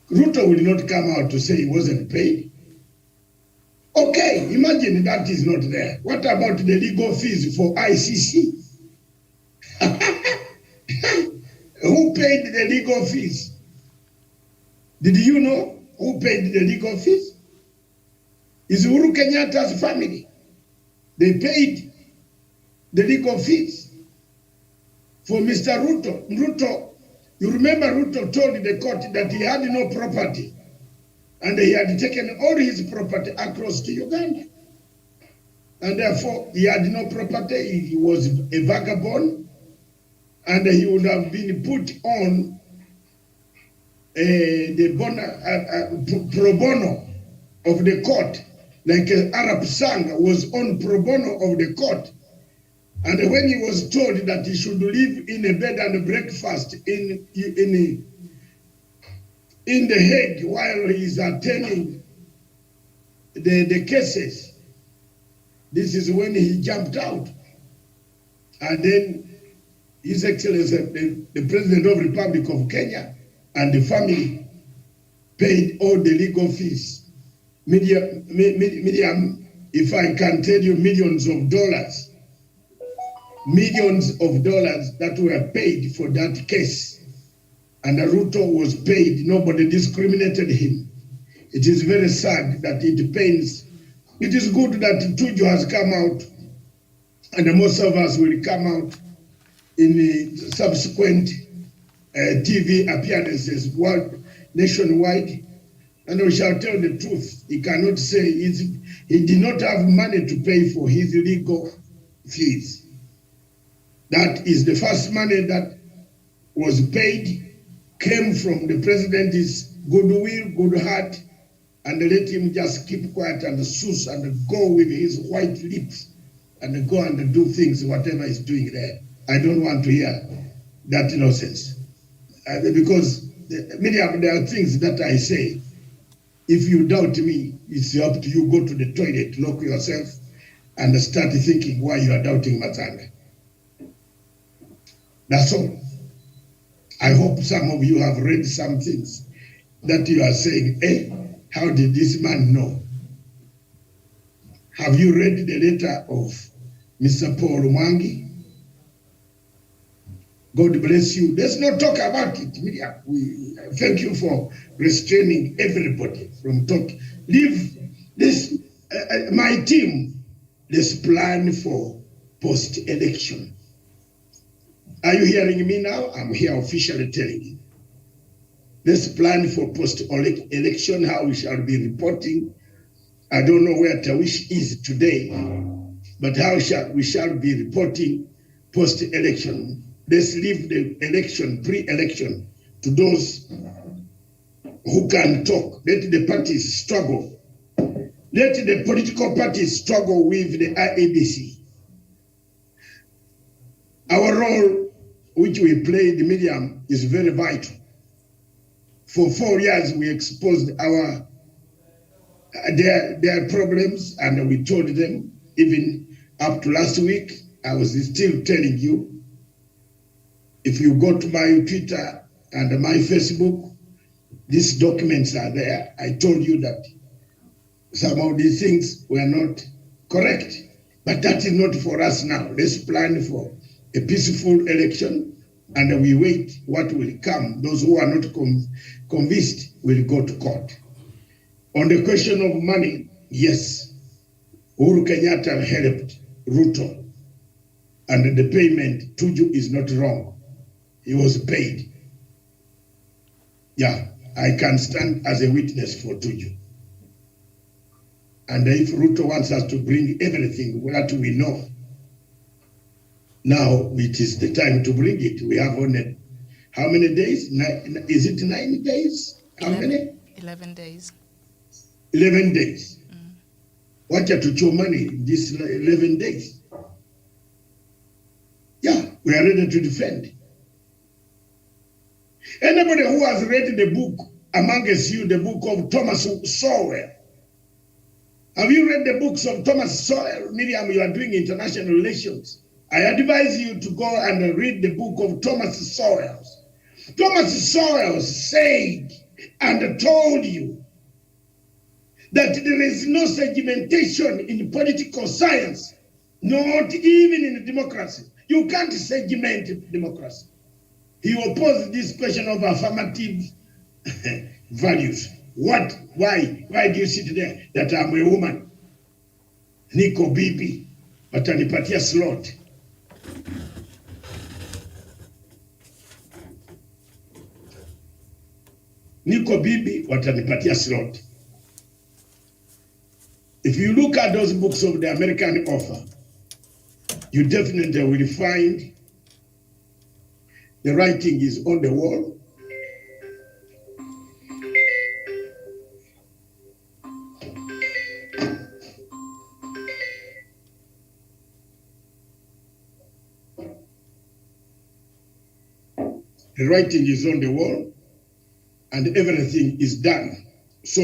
Ruto will not come out to say he wasn't paid. Okay, imagine that is not there. What about the legal fees for ICC? Who paid the legal fees? Did you know who paid the legal fees? It's Uhuru Kenyatta's family. They paid the legal fees for Mr. Ruto. Ruto, you remember Ruto told the court that he had no property and he had taken all his property across to Uganda. And therefore, he had no property, he was a vagabond, and he would have been put on the pro bono of the court, like Arab Sang was on pro bono of the court. And when he was told that he should live in a bed and breakfast in The Hague while he is attending the cases, this is when he jumped out. And then His Excellency, the President of the Republic of Kenya and the family paid all the legal fees. Miriam, if I can tell you, millions of dollars that were paid for that case. And Ruto was paid. Nobody discriminated him. It is very sad that it pains. It is good that Tuju has come out, and most of us will come out in the subsequent TV appearances nationwide, and we shall tell the truth. He cannot say he did not have money to pay for his legal fees. That is the first money that was paid, came from the president's goodwill, good heart, and let him just keep quiet and sus and go with his white lips and go and do things, whatever he's doing there. I don't want to hear that nonsense. Because Miriam, there are things that I say. If you doubt me, it's up to you. Go to the toilet, lock yourself, and start thinking why you are doubting Matanga. That's all. I hope some of you have read some things that you are saying, how did this man know? Have you read the letter of Mr. Paul Mwangi? God bless you. Let's not talk about it, Miriam. We thank you for restraining everybody from talking. Leave this, my team, let's plan for post-election. Are you hearing me now? I'm here officially telling you. Let's plan for post-election, how we shall be reporting. I don't know where Tawish is today, but how we shall be reporting post-election. Let's leave the election, pre-election, to those who can talk. Let the parties struggle. Let the political parties struggle with the IEBC. Our role, which we played, Miriam, is very vital. For 4 years, we exposed their problems, and we told them, even up to last week, I was still telling you, if you go to my Twitter and my Facebook, these documents are there. I told you that some of these things were not correct, but that is not for us now. Let's plan for a peaceful election, and we wait what will come. Those who are not convinced will go to court. On the question of money, yes, Uhuru Kenyatta helped Ruto, and the payment, Tuju is not wrong. He was paid. Yeah, I can stand as a witness for Tuju. And if Ruto wants us to bring everything that we know, now it is the time to bring it. We have only how many days? Is it 9 days? How 11, many? 11 days. 11 days. Wacha tuchomani this 11 days. Yeah, we are ready to defend. Anybody who has read the book amongst you, the book of Thomas Sowell, have you read the books of Thomas Sowell? Miriam, you are doing international relations. I advise you to go and read the book of Thomas Sowell. Thomas Sowell said and told you that there is no segmentation in political science, not even in democracy. You can't segment democracy. He opposed this question of affirmative values. What? Why? Why do you sit there that I'm a woman? Niko bibi, watanipatia slot. Niko bibi, watanipatia slot. If you look at those books of the American author, you definitely will find the writing is on the wall. The writing is on the wall and everything is done. So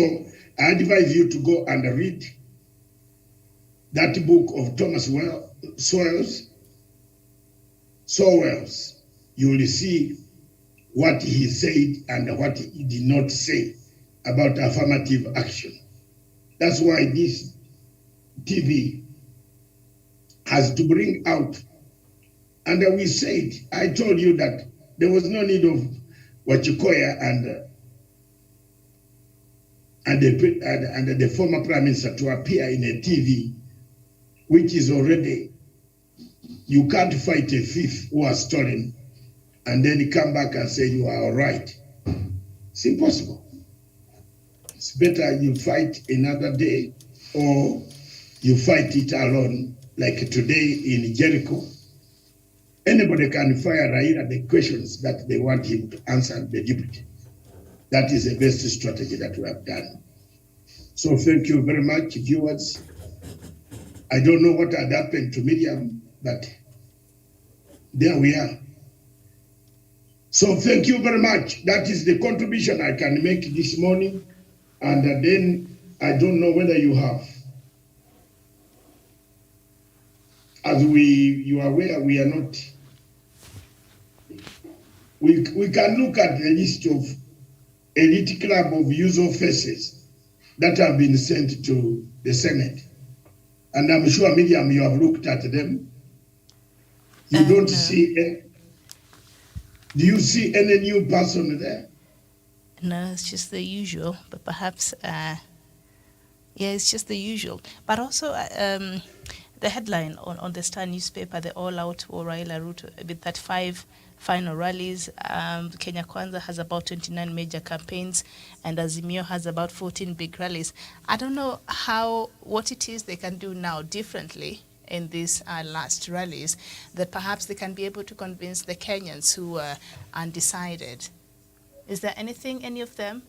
I advise you to go and read that book of Thomas Sowell. You will see what he said and what he did not say about affirmative action. That's why this TV has to bring out. And we said, I told you that there was no need of Wachikoya and the former prime minister to appear in a TV, which is already, you can't fight a thief who has stolen and then come back and say you are all right. It's impossible. It's better you fight another day or you fight it alone, like today in Jericho. Anybody can fire Raila the questions that they want him to answer the deputy. That is the best strategy that we have done. So thank you very much, viewers. I don't know what had happened to Miriam, but there we are. So thank you very much. That is the contribution I can make this morning. And then I don't know whether you have. As you are aware, we are not. We can look at the list of elite club of usual faces that have been sent to the Senate. And I'm sure, Miriam, you have looked at them. You don't see any. Do you see any new person there? No, it's just the usual, but perhaps, yeah, it's just the usual. But also, the headline on the Star newspaper, the all-out for Raila Ruto, with that 5 final rallies. Kenya Kwanza has about 29 major campaigns, and Azimio has about 14 big rallies. I don't know what it is they can do now differently in these last rallies, that perhaps they can be able to convince the Kenyans who are undecided. Is there anything any of them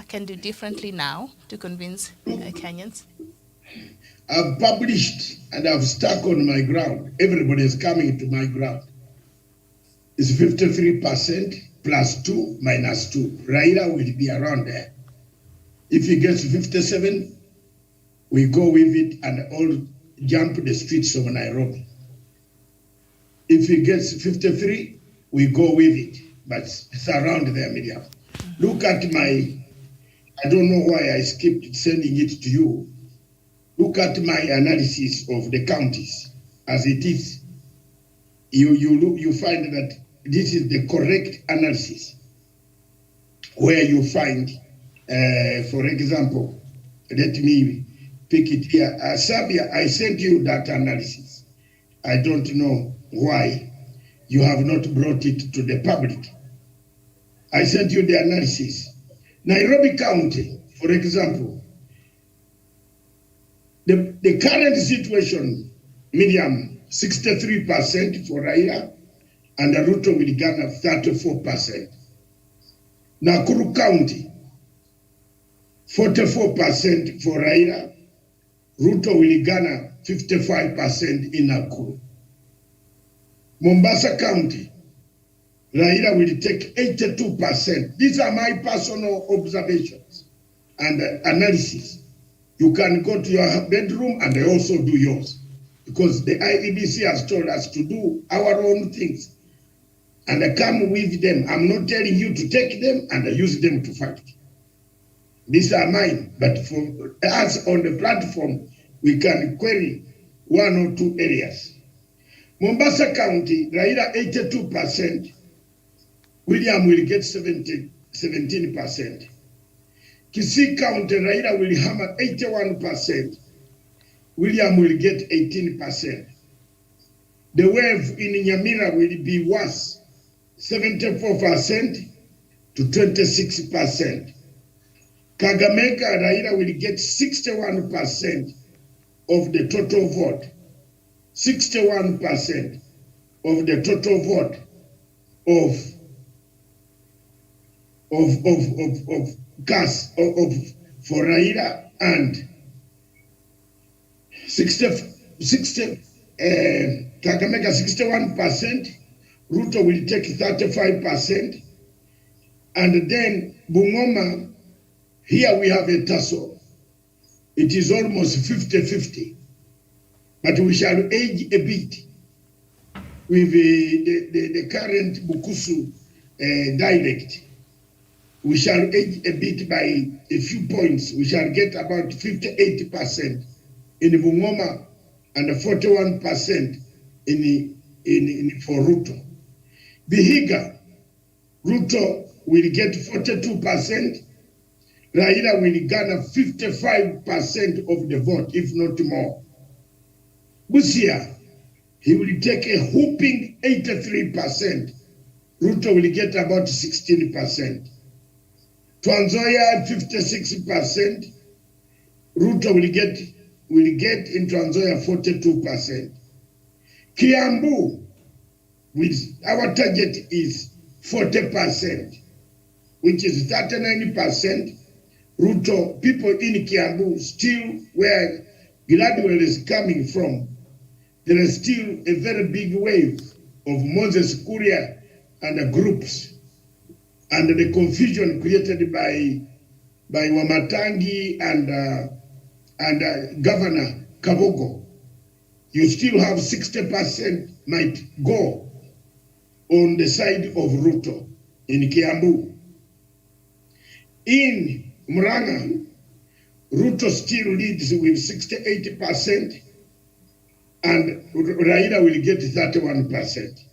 can do differently now to convince Kenyans? I've published and I've stuck on my ground. Everybody is coming to my ground. It's 53% plus 2 minus 2. Raila will be around there. If he gets 57, we go with it and all jump the streets of Nairobi. If he gets 53, we go with it. But it's around there, Miriam. Look at I don't know why I skipped sending it to you. Look at my analysis of the counties as it is. You find that this is the correct analysis. Where you find, for example, let me pick it here. Sabia, I sent you that analysis. I don't know why you have not brought it to the public. I sent you the analysis. Nairobi County, for example, the current situation, Miriam, 63% for Raila, and Ruto will garner 34%. Nakuru County, 44% for Raila. Ruto will garner 55% in Nakuru. Mombasa County, Raila will take 82%. These are my personal observations and analysis. You can go to your bedroom and also do yours, because the IEBC has told us to do our own things and come with them. I'm not telling you to take them and use them to fight. These are mine, but for us on the platform, we can query one or two areas. Mombasa County, Raila 82%, William will get 17%. Kisii County, Raila will hammer 81%, William will get 18%. The wave in Nyamira will be worse, 74% to 26%. Kakamega, Raila will get 61% of the total vote. 61% of the total vote of gas for Raila, and Kakamega 61%, Ruto will take 35%, and then Bungoma, here we have a tussle. It is almost 50-50, but we shall age a bit with the current Bukusu dialect. We shall age a bit by a few points. We shall get about 58% in Bungoma and 41% for Ruto. Vihiga, Ruto will get 42%. Raila will garner 55% of the vote, if not more. Busia, he will take a whooping 83%. Ruto will get about 16%. Trans Nzoia 56%. Ruto will get in Trans Nzoia 42%. Kiambu, our target is 40%, which is 39%. Ruto, people in Kiambu, still where Gladwell is coming from, there is still a very big wave of Moses Kuria and the groups, and the confusion created by Wamatangi and Governor Kabogo. You still have 60% might go on the side of Ruto in Kiambu. In Murang'a, Ruto still leads with 68%, and Raila will get 31%.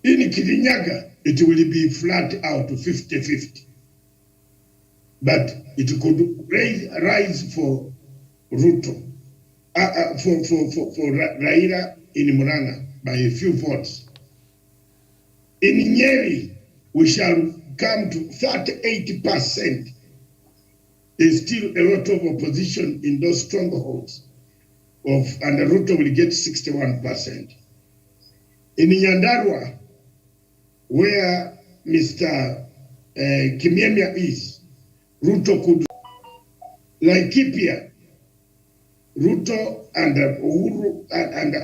In Kirinyaga, it will be flat out to 50-50. But it could rise for Ruto, for Raila in Murang'a by a few votes. In Nyeri, we shall come to 38%. There's still a lot of opposition in those strongholds, and Ruto will get 61%. In Nyandarua, where Mr. Kimemia is, Ruto could, Laikipia, Ruto and Uhuru and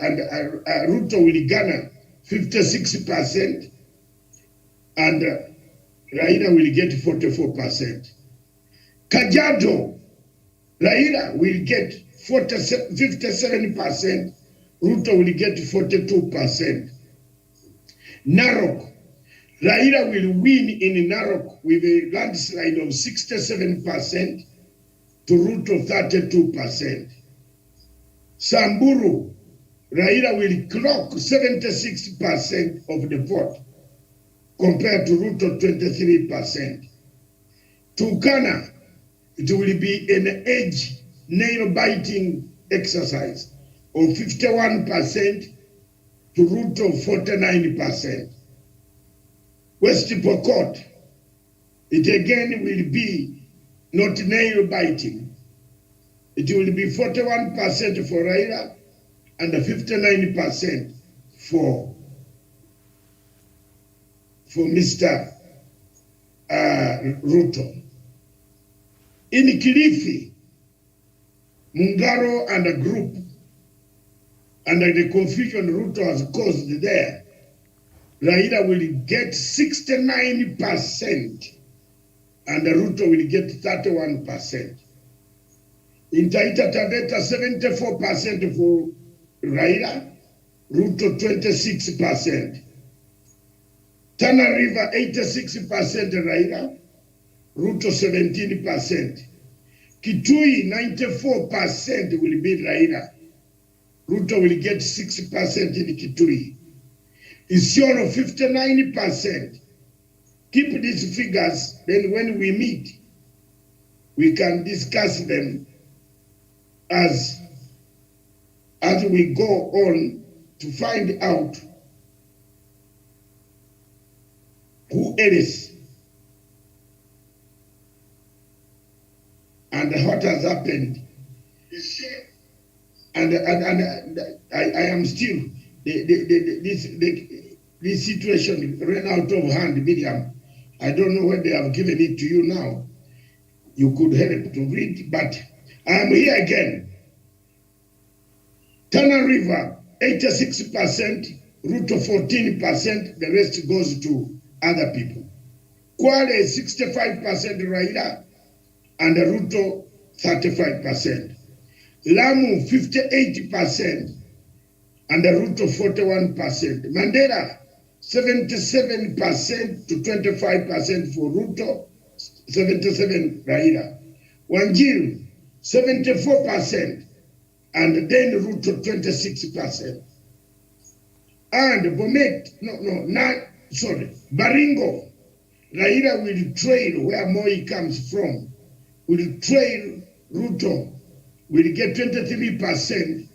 Ruto will garner 56%, and Raila will get 44%. Kajiado, Raila will get 57%, Ruto will get 42%. Narok, Raila will win in Narok with a landslide of 67% to Ruto 32%. Samburu, Raila will clock 76% of the vote compared to Ruto 23%. Turkana, it will be an edge nail-biting exercise of 51% to Ruto 49%. West Pokot, it again will be not nail-biting. It will be 41% for Raila and 59% for for Mr. Ruto. In Kilifi, Mungaro and a group, under the confusion Ruto has caused there, Raila will get 69% and Ruto will get 31%. In Taita Taveta, 74% for Raila, Ruto 26%. Tana River, 86% Raila, Ruto 17%. Kitui, 94% will be Raila. Ruto will get 6% in Kitui. Isiolo, 59%. Keep these figures, then when we meet, we can discuss them as we go on to find out who else and what has happened. And I am still, this situation ran out of hand, Miriam. I don't know whether they have given it to you now. You could help to read, but I am here again. Tana River, 86%, Ruto 14%, the rest goes to other people. Kwale, 65% Raila, and Ruto 35%. Lamu, 58%, and Ruto 41%. Mandela, 77% to 25% for Ruto, 77 Raila. Wanjiru, 74%, and then Ruto 26%. And Bomet, Baringo, Raila will trail where Moi comes from, will trail Ruto, will get 23%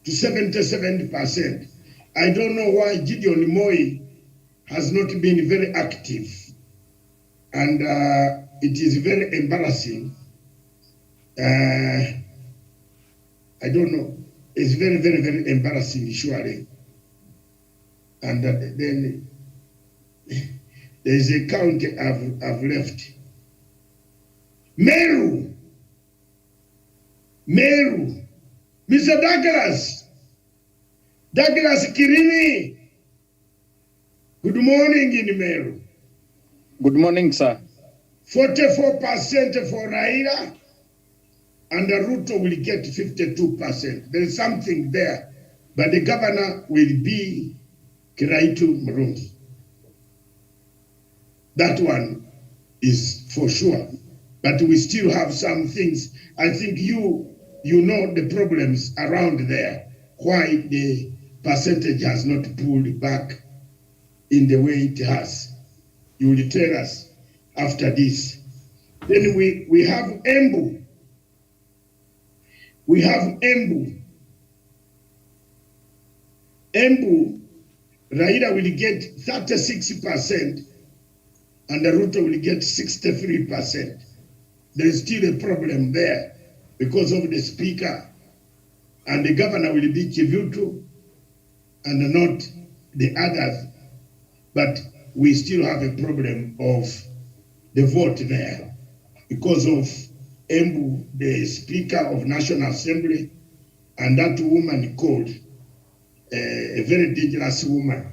to 77%. I don't know why Gideon Moi has not been very active. And it is very embarrassing. I don't know. It's very, very, very embarrassing, surely. And then there's a county I've left. Meru. Mr. Douglas Kirimi. Good morning in Meru. Good morning, sir. 44% for Raila, and the Ruto will get 52%. There is something there, but the governor will be Kiraitu Murungi. That one is for sure. But we still have some things. I think you know the problems around there, why the percentage has not pulled back in the way it has. You will tell us after this. Then we have Embu. We have Embu. Embu, Raila will get 36% and the Ruto will get 63%. There is still a problem there because of the speaker, and the governor will be Kivutu and not the others. But we still have a problem of the vote there because of Embu, the Speaker of National Assembly, and that woman called a very dangerous woman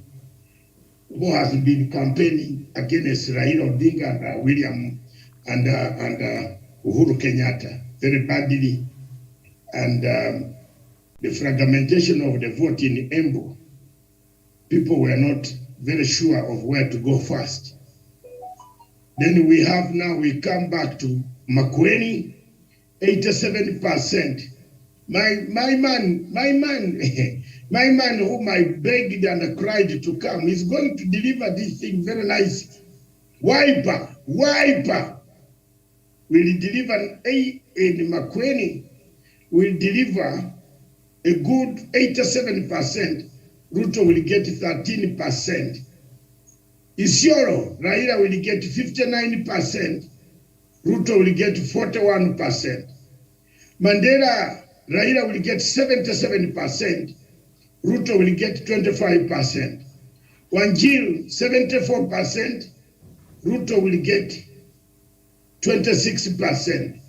who has been campaigning against Raila Odinga and William and Uhuru Kenyatta very badly, and the fragmentation of the vote in Embu, people were not very sure of where to go first. Then we come back to Makueni, 87%. My man whom I begged and cried to come is going to deliver this thing very nicely. Wiper will deliver in Makueni, will deliver a good 87%. Ruto will get 13%. Isiolo, Raila will get 59%. Ruto will get 41%. Mandela, Raila will get 77%. Ruto will get 25%. Wanjiru 74%, Ruto will get 26%.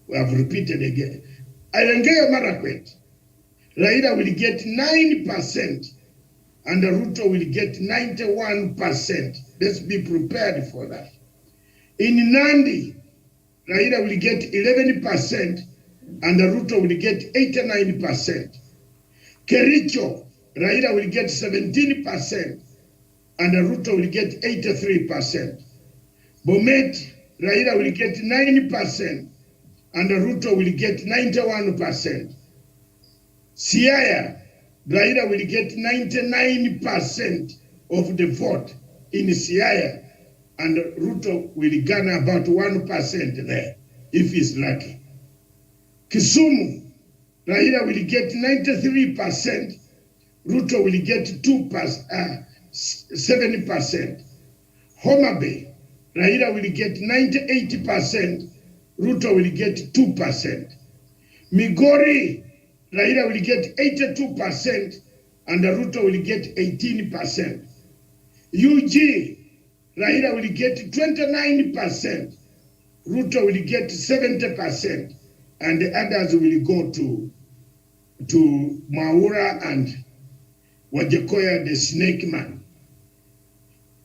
We have repeated again. Elgeyo Marakwet, Raila will get 9% and Ruto will get 91%. Let's be prepared for that. In Nandi, Raila will get 11% and Ruto will get 89%. Kericho, Raila will get 17% and Ruto will get 83%. Bomet, Raila will get 90% and Ruto will get 91%. Siaya, Raila will get 99% of the vote in Siaya and Ruto will garner about 1% there if he's lucky. Kisumu, Raila will get 93%, Ruto will get 7%. Homa Bay, Raila will get 98%, Ruto will get 2%. Migori, Raila will get 82% and Ruto will get 18%. UG, Raila will get 29%, Ruto will get 70%, and the others will go to Mwaura and Wajakoya, the snake man.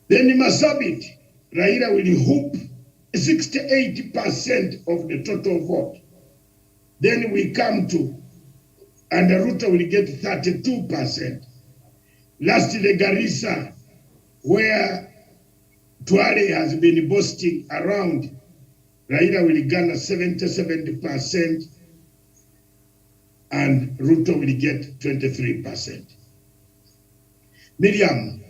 Then in Masabit, Raila will hoop 68% of the total vote. Then we come to, and Ruto will get 32%. Lastly, Garissa, where Tuare has been boasting around, Raila will garner 70% and Ruto will get 23%. Miriam,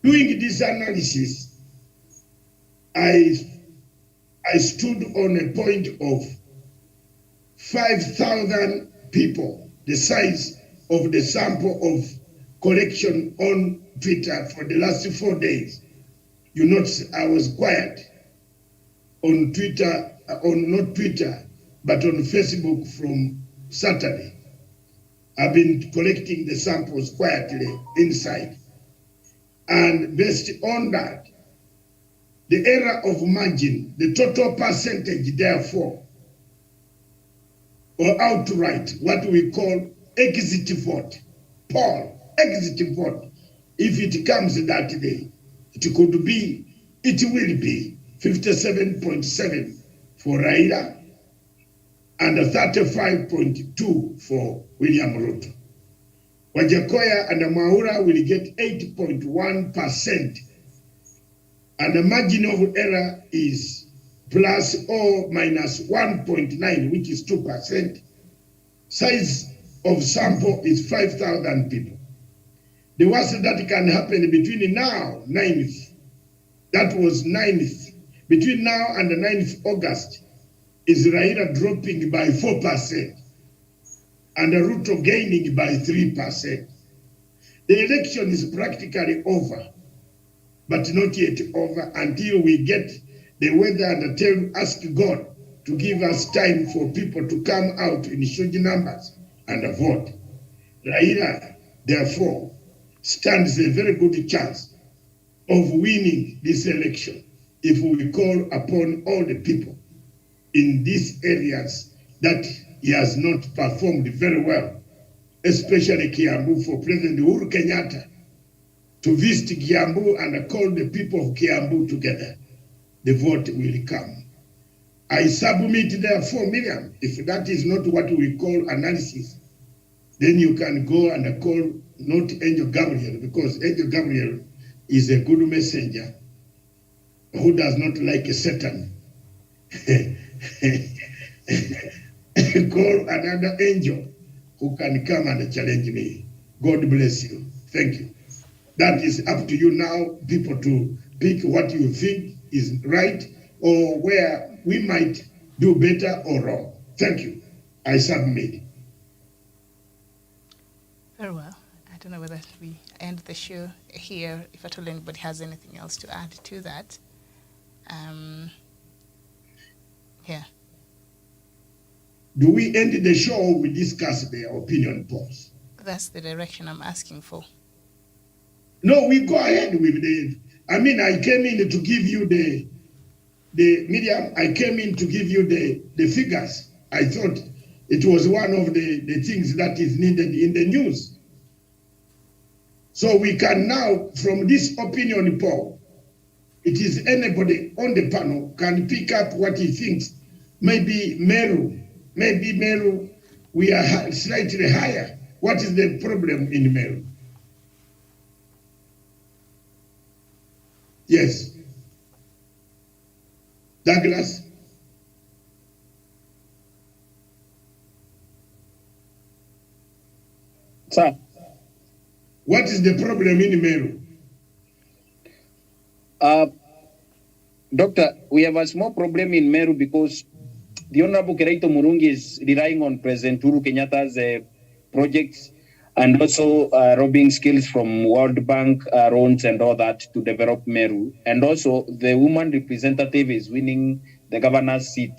doing this analysis, I stood on a point of 5,000 people, the size of the sample of collection on Twitter for the last 4 days. You notice I was quiet on Twitter, not Twitter, but on Facebook from Saturday. I've been collecting the samples quietly inside. And based on that, the error of margin, the total percentage, therefore, or outright, what we call exit vote, poll, exit vote, if it comes that day, it will be 57.7 for Raila and 35.2 for William Ruto. Wajakoya and Mwaura will get 8.1%, and the margin of error is plus or minus 1.9, which is 2%. Size of sample is 5,000 people. The worst that can happen between now, 9th, that was 9th, between now and the 9th August, is Raila dropping by 4% and Ruto gaining by 3%. The election is practically over, but not yet over until we get the weather and ask God to give us time for people to come out in huge numbers and vote. Raila, therefore, stands a very good chance of winning this election if we call upon all the people in these areas that he has not performed very well, especially Kiambu, for President Uhuru Kenyatta to visit Kiambu and call the people of Kiambu together. The vote will come. I submit therefore, Miriam, if that is not what we call analysis, then you can go and call not Angel Gabriel, because Angel Gabriel is a good messenger who does not like Satan. Call another angel who can come and challenge me. God bless you. Thank you. That is up to you now, people, to pick what you think is right or where we might do better or wrong. Thank you. I submit. Very well. I don't know whether we end the show here, if at all anybody has anything else to add to that. Yeah. Do we end the show or we discuss the opinion polls? That's the direction I'm asking for. No, we go ahead with the, I mean, I came in to give you the Miriam, I came in to give you the figures. I thought it was one of the things that is needed in the news. So we can now, from this opinion poll, it is anybody on the panel can pick up what he thinks. Maybe Meru, we are slightly higher. What is the problem in Meru? Yes. Douglas? Sir. What is the problem in Meru? Doctor, we have a small problem in Meru because the Honorable Keraito Murungi is relying on President Uhuru Kenyatta's projects and also robbing skills from World Bank loans and all that to develop Meru. And also the woman representative is winning the governor's seat.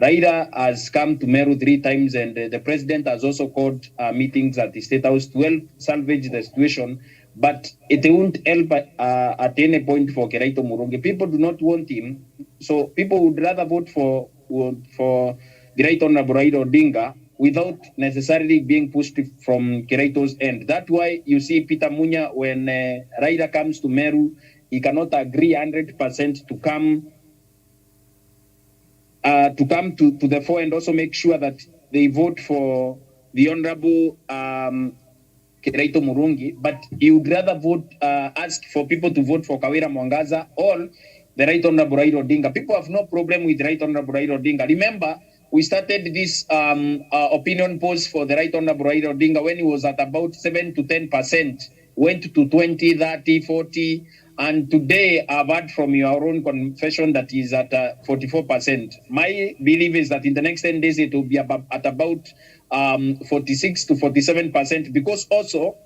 Raila has come to Meru 3 times and the president has also called meetings at the State House to help salvage the situation. But it won't help at any point for Keraito Murungi. People do not want him. So people would rather vote for the right honorable Raila Odinga without necessarily being pushed from Keraito's end. That's why you see Peter Munya, when Raila comes to Meru, he cannot agree 100% to come to the fore and also make sure that they vote for the honorable Keraito Murungi, but he would rather ask for people to vote for Kawira Mwangaza or the right honorable Raila Odinga. People have no problem with right honorable Raila Odinga. Remember, we started this opinion polls for the right honorable Raila Odinga when he was at about 7 to 10%, went to 20, 30, 40, and today I've heard from your own confession that he's at 44%. My belief is that in the next 10 days it will be at about 46 to 47%, because also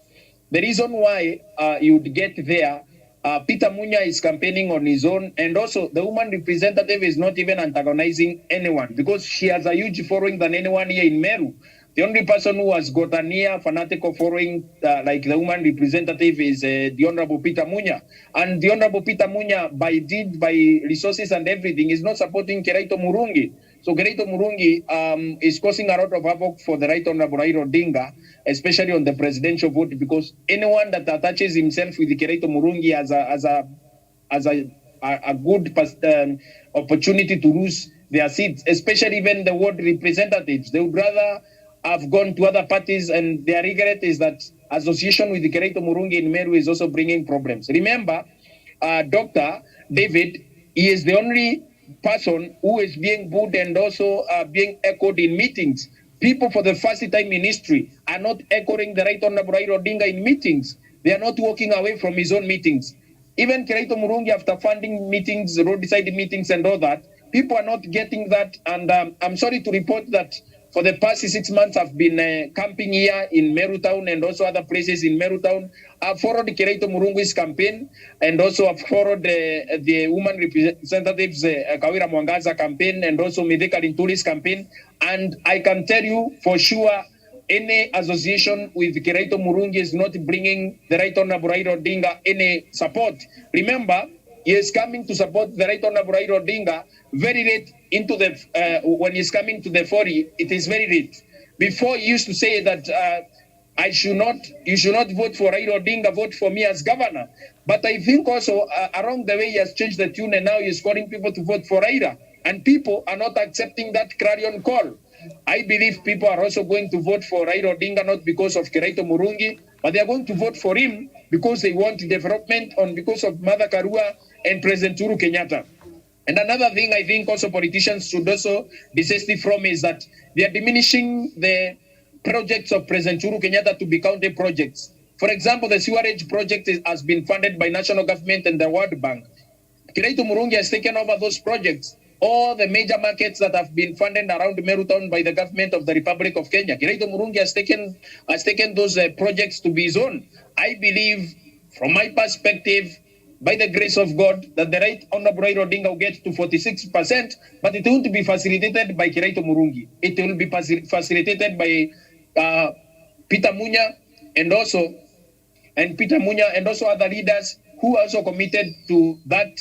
the reason why you'd get there, Peter Munya is campaigning on his own, and also the woman representative is not even antagonizing anyone because she has a huge following than anyone here in Meru. The only person who has got a near fanatical following like the woman representative is the Honorable Peter Munya. And the Honorable Peter Munya, by resources and everything, is not supporting Keraito Murungi. So Keraito Murungi is causing a lot of havoc for the right honorable Raila Odinga, especially on the presidential vote, because anyone that attaches himself with Keraito Murungi as a good opportunity to lose their seats, especially even the ward representatives. They would rather have gone to other parties, and their regret is that association with Keraito Murungi in Meru is also bringing problems. Remember, Dr. David, he is the only person who is being booed and also being echoed in meetings. People for the first time in history are not echoing the right honorable Raila Odinga in meetings. They are not walking away from his own meetings. Even Keraito Murungi, after funding meetings, roadside meetings and all that, people are not getting that. And I'm sorry to report that for the past 6 months, I've been camping here in Meru Town and also other places in Meru Town. I've followed Keraito Murungi's campaign, and also I've followed the woman representatives Kawira Mwangaza campaign, and also Mideka Linturi's campaign. And I can tell you for sure, any association with Keraito Murungi is not bringing the right honorable Raila Odinga any support. Remember, he is coming to support the right honorable Raila Odinga very late into the, when he's coming to the 40, it is very late. Before he used to say that you should not vote for Raila Odinga, vote for me as governor. But I think also along the way he has changed the tune, and now he's calling people to vote for Raila. And people are not accepting that clarion call. I believe people are also going to vote for Raila Odinga, not because of Keraito Murungi, but they are going to vote for him because they want development, on because of Mother Karua and President Uhuru Kenyatta. And another thing I think also politicians should also desist from is that they are diminishing the projects of President Uhuru Kenyatta to be county projects. For example, the sewerage project has been funded by national government and the World Bank. Keraito Murungi has taken over those projects. All the major markets that have been funded around Meru Town by the government of the Republic of Kenya, Keraito Murungi has taken those projects to be his own. I believe, from my perspective, by the grace of God, that the right honorable Raila Odinga will get to 46%, but it won't be facilitated by Keraito Murungi. It will be facilitated by Peter Munya and also and Peter Munya and also other leaders who also committed to that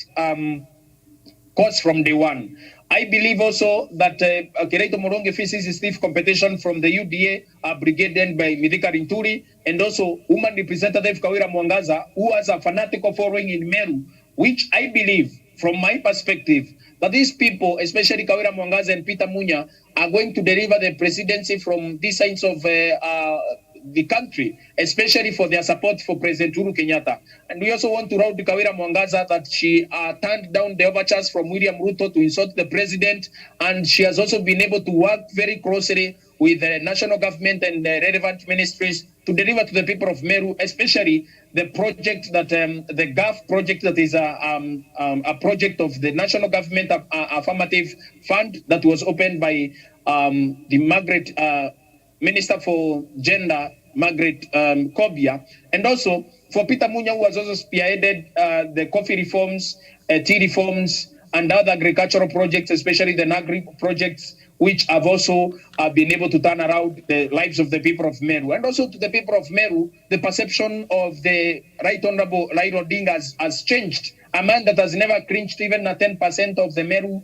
cause from day one. I believe also that Kiraito Moronge faces stiff competition from the UDA brigade led by Mithika Rinturi and also woman representative Kawira Mwangaza, who has a fanatical following in Meru, which I believe, from my perspective, that these people, especially Kawira Mwangaza and Peter Munya, are going to deliver the presidency from these sides of the country, especially for their support for President Uhuru Kenyatta. And we also want to route Kawira Mwangaza that she turned down the overtures from William Ruto to insult the president, and she has also been able to work very closely with the national government and the relevant ministries to deliver to the people of Meru, especially the project that the GAF project that is a project of the national government affirmative fund that was opened by the Margaret Minister for Gender, Margaret Kobia, and also for Peter Munya, who has also spearheaded the coffee reforms, tea reforms, and other agricultural projects, especially the Nagri projects, which have also been able to turn around the lives of the people of Meru. And also to the people of Meru, the perception of the Right Honorable Raila Odinga has changed. A man that has never cringed even at 10% of the Meru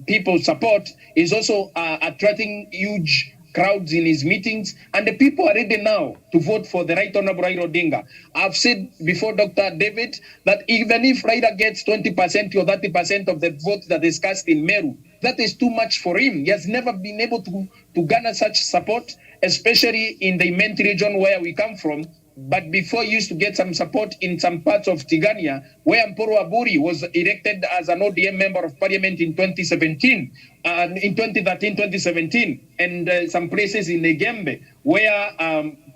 people's support is also attracting huge crowds in his meetings, and the people are ready now to vote for the Right Honorable Raila Odinga. I've said before, Dr. David, that even if Raila gets 20% or 30% of the votes that is cast in Meru, that is too much for him. He has never been able to garner such support, especially in the Imenti region where we come from. But before, he used to get some support in some parts of Tigania, where Mporo Aburi was elected as an ODM member of parliament in 2017, in 2013, 2017, and some places in Negembe, where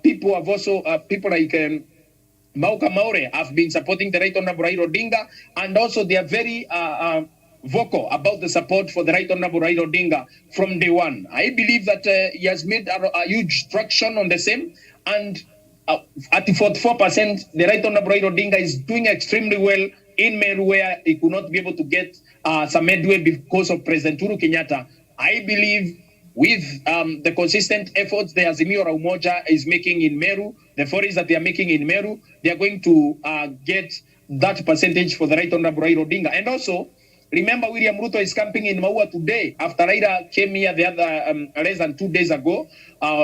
people have also, people like Mauka Maure have been supporting the Right Honorable Raila Odinga, and also they are very vocal about the support for the Right Honorable Raila Odinga from day one. I believe that he has made a huge traction on the same, and at 44%, the Right Honorable Raila Odinga is doing extremely well in Meru, where he could not be able to get some headway because of President Uhuru Kenyatta. I believe with the consistent efforts the Azimio la Umoja is making in Meru, the forays that they are making in Meru, they are going to get that percentage for the Right Honorable Raila Odinga. And also, remember, William Ruto is camping in Maua today. After Raila came here the other less than 2 days ago,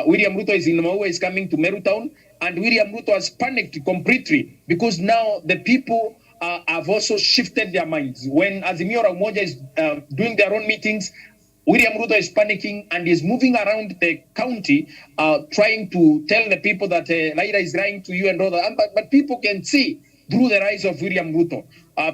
William Ruto is in Maua, is coming to Meru town, and William Ruto has panicked completely because now the people have also shifted their minds. When Azimio la Umoja is doing their own meetings, William Ruto is panicking and is moving around the county, trying to tell the people that Raila is lying to you and all that. But people can see through the rise of William Ruto.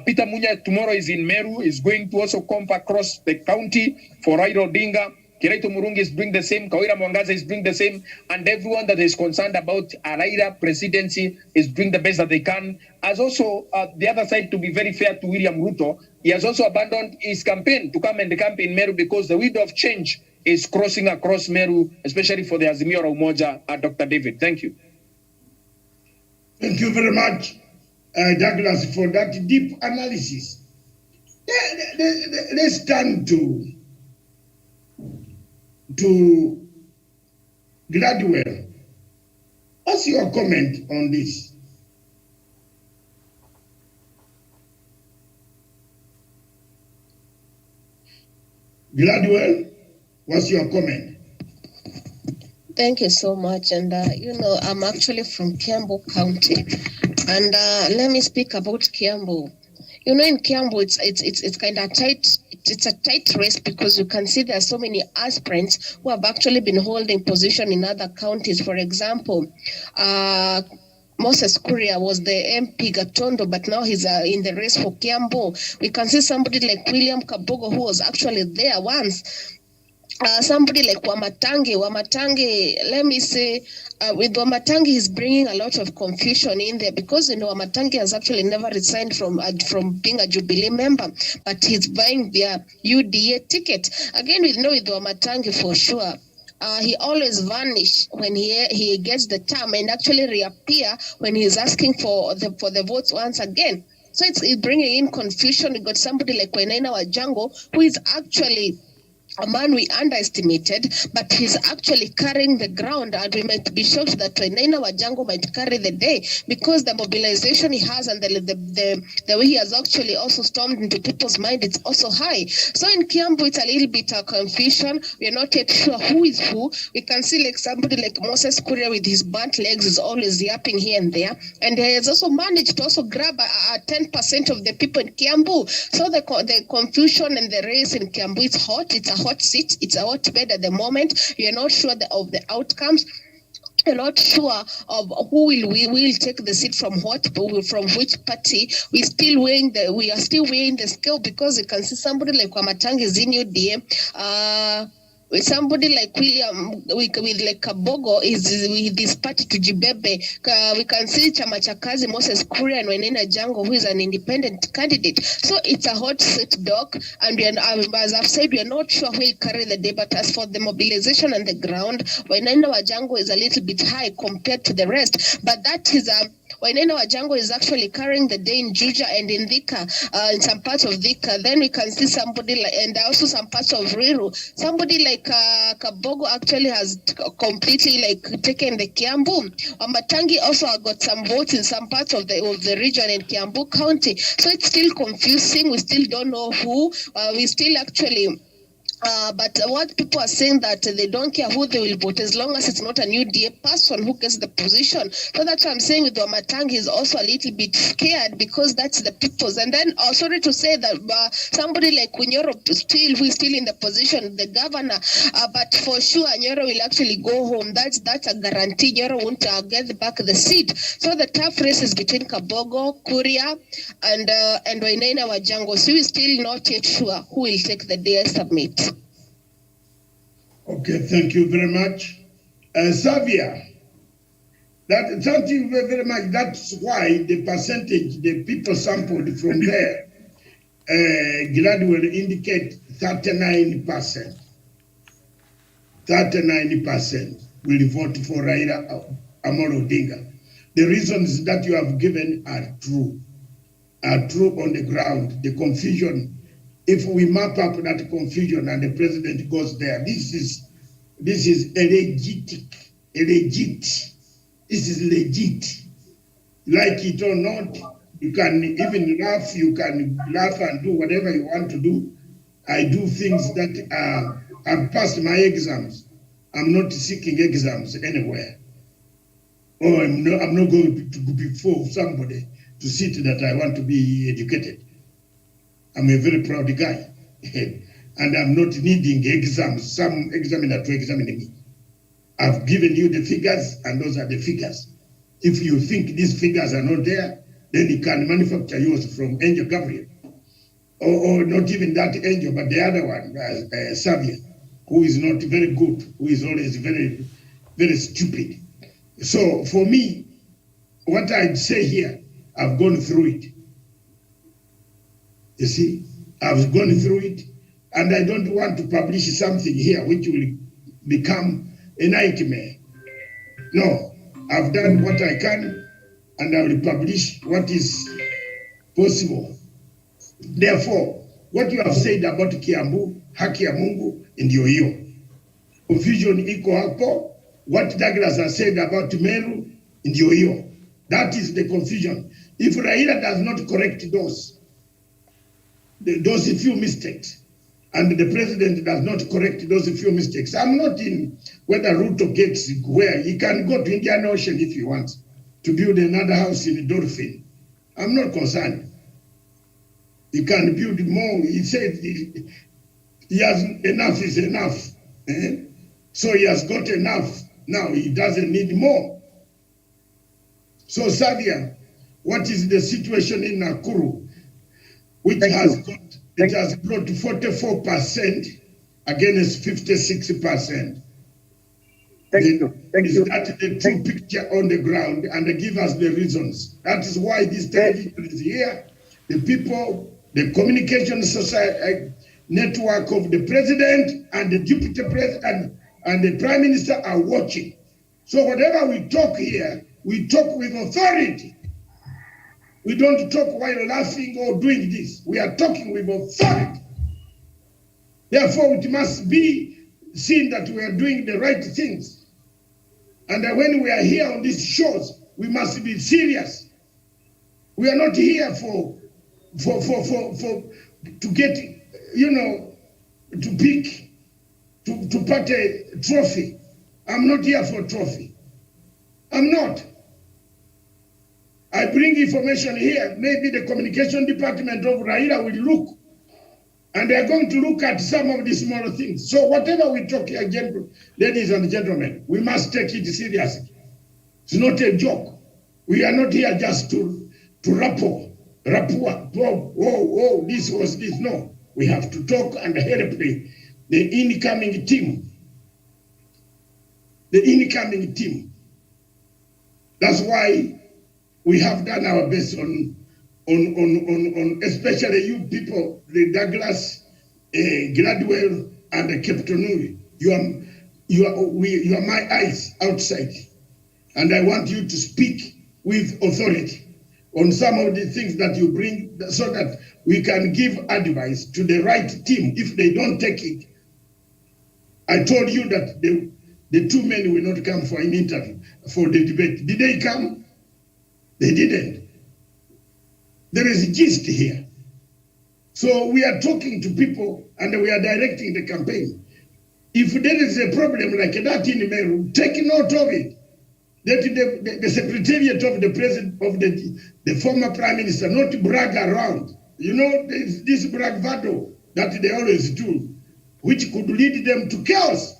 Peter Munya tomorrow is in Meru, is going to also come across the county for Raila Odinga. Kiraito Murungi is doing the same, Kawira Mwangaza is doing the same, and everyone that is concerned about a Raila presidency is doing the best that they can. As also the other side, to be very fair to William Ruto, he has also abandoned his campaign to come and camp in Meru because the wind of change is crossing across Meru, especially for the Azimio la Umoja. Dr. David, thank you. Thank you very much, Douglas, for that deep analysis. Let's turn to Gladwell. What's your comment on this? Gladwell, what's your comment? Thank you so much. And, I'm actually from Kiambu County. And let me speak about Kiambu. In Kiambu, it's kind of tight. It's a tight race because you can see there are so many aspirants who have actually been holding position in other counties. For example, Moses Kuria was the MP Gatondo, but now he's in the race for Kiambu. We can see somebody like William Kabogo, who was actually there once. Somebody like Wamatangi, let me say, with Wamatangi, he's bringing a lot of confusion in there because, Wamatangi has actually never resigned from being a Jubilee member, but he's buying their UDA ticket. Again, with Wamatangi for sure. He always vanish when he gets the term and actually reappear when he's asking for the votes once again. So it's bringing in confusion. We got somebody like Wainaina Wajango, who is actually a man we underestimated, but he's actually carrying the ground, and we might be shocked that Wainaina Wajango might carry the day because the mobilization he has and the way he has actually also stormed into people's mind, it's also high. So in Kiambu, it's a little bit of confusion. We are not yet sure who is who. We can see like somebody like Moses Kuria with his burnt legs is always yapping here and there, and he has also managed to also grab 10% of the people in Kiambu. So the confusion and the race in Kiambu, it's hot. It's a hot seat. It's a hot bed at the moment. We are not sure of the outcomes. We're not sure of who will take the seat from which party. We are still weighing the scale, because you can see somebody like Wamatangi is in UDA. With somebody like William, with like Kabogo is with this party to Jibebe. We can see Chama cha Kazi, Moses Kuria, and Wainaina Jango, who is an independent candidate. So it's a hot seat, Doc. And as I've said, we are not sure who will carry the day. But as for the mobilization on the ground, Wainaina Wajango is a little bit high compared to the rest. But that is Wainaina Wajango is actually carrying the day in Juja and in Thika, in some parts of Thika. Then we can see somebody like, and also some parts of Riru. Somebody like Kabogo actually has completely like taken the Kiambu. Matangi also got some votes in some parts of the region in Kiambu County. So it's still confusing. We still don't know who. We still actually. But what people are saying that they don't care who they will vote as long as it's not a new DA person who gets the position. So that's what I'm saying with Wamatangi is also a little bit scared, because that's the people's. And then sorry to say that somebody like Kunyoro who is still in the position, the governor, but for sure Nyoro will actually go home. That's a guarantee. Nyoro won't get back the seat. So the tough race is between Kabogo, Kuria, and Wainaina Wajango. So we're still not yet sure who will take the DA submit. Okay, thank you very much. Xavier, thank you very, very much. That's why the percentage, the people sampled from there, Glad will indicate 39%. 39% will vote for Raila Amolo Odinga. The reasons that you have given are true on the ground. The confusion, if we map up that confusion and the president goes there, this is legit. This is legit. Like it or not, you can even laugh. You can laugh and do whatever you want to do. I do things that I've passed my exams. I'm not seeking exams anywhere. Or I'm not going to go before somebody to sit that I want to be educated. I'm a very proud guy. And I'm not needing exams, some examiner to examine me. I've given you the figures, and those are the figures. If you think these figures are not there, then you can manufacture yours from Angel Gabriel. Or not even that angel, but the other one, Xavier, who is not very good, who is always very, very stupid. So for me, what I'd say here, I've gone through it. You see, I've gone through it, and I don't want to publish something here which will become a nightmare. No, I've done what I can, and I will publish what is possible. Therefore, what you have said about Kiambu, haki ya Mungu, ndio hiyo. Confusion iko hapo. What Douglas has said about Meru, ndio hiyo. That is the confusion. If Raila does not correct those few mistakes, and the president does not correct those few mistakes, I'm not in whether Ruto gets where. He can go to Indian Ocean if he wants to build another house in Dolphin. I'm not concerned. He can build more. He said he has enough is enough. So he has got enough. Now he doesn't need more. So Sadia, what is the situation in Nakuru, which has brought 44% against 56%? Thank you. Is that the true picture on the ground, and they give us the reasons? That is why this television is here. The people, the communication society network of the president and the deputy president and the prime minister are watching. So whatever we talk here, we talk with authority. We don't talk while laughing or doing this. We are talking with authority. Therefore, it must be seen that we are doing the right things. And when we are here on these shows, we must be serious. We are not here to get, to pick, to part a trophy. I'm not here for a trophy. I'm not. I bring information here. Maybe the communication department of Raila will look, and they're going to look at some of these small things. So whatever we talk here, ladies and gentlemen, we must take it seriously. It's not a joke. We are not here just to rapport, this was this. No, we have to talk and help the incoming team. The incoming team. That's why we have done our best on especially you people, the Douglas, Gladwell, and the Captain. You are my eyes outside, and I want you to speak with authority on some of the things that you bring, so that we can give advice to the right team. If they don't take it, I told you that the two men will not come for an interview, for the debate. Did they come? They didn't. There is a gist here. So we are talking to people and we are directing the campaign. If there is a problem like that in Meru, take note of it. That the secretariat of the president, of the former prime minister, not brag around. You know, there's this bravado that they always do, which could lead them to chaos.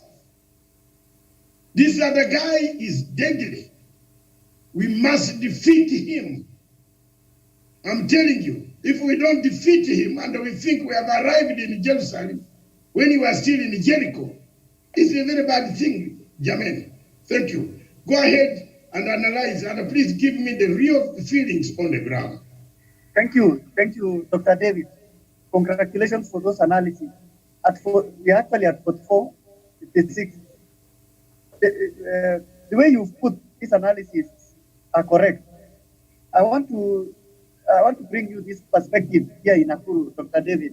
This other guy is deadly. We must defeat him. I'm telling you, if we don't defeat him and we think we have arrived in Jerusalem when he was still in Jericho, it's a very bad thing, Jamen. Thank you. Go ahead and analyze, and please give me the real feelings on the ground. Thank you, Dr. David. Congratulations for those analyses. We're actually at 44, 56. The way you've put these analyses are correct. I want to bring you this perspective here in Nakuru, Dr. David.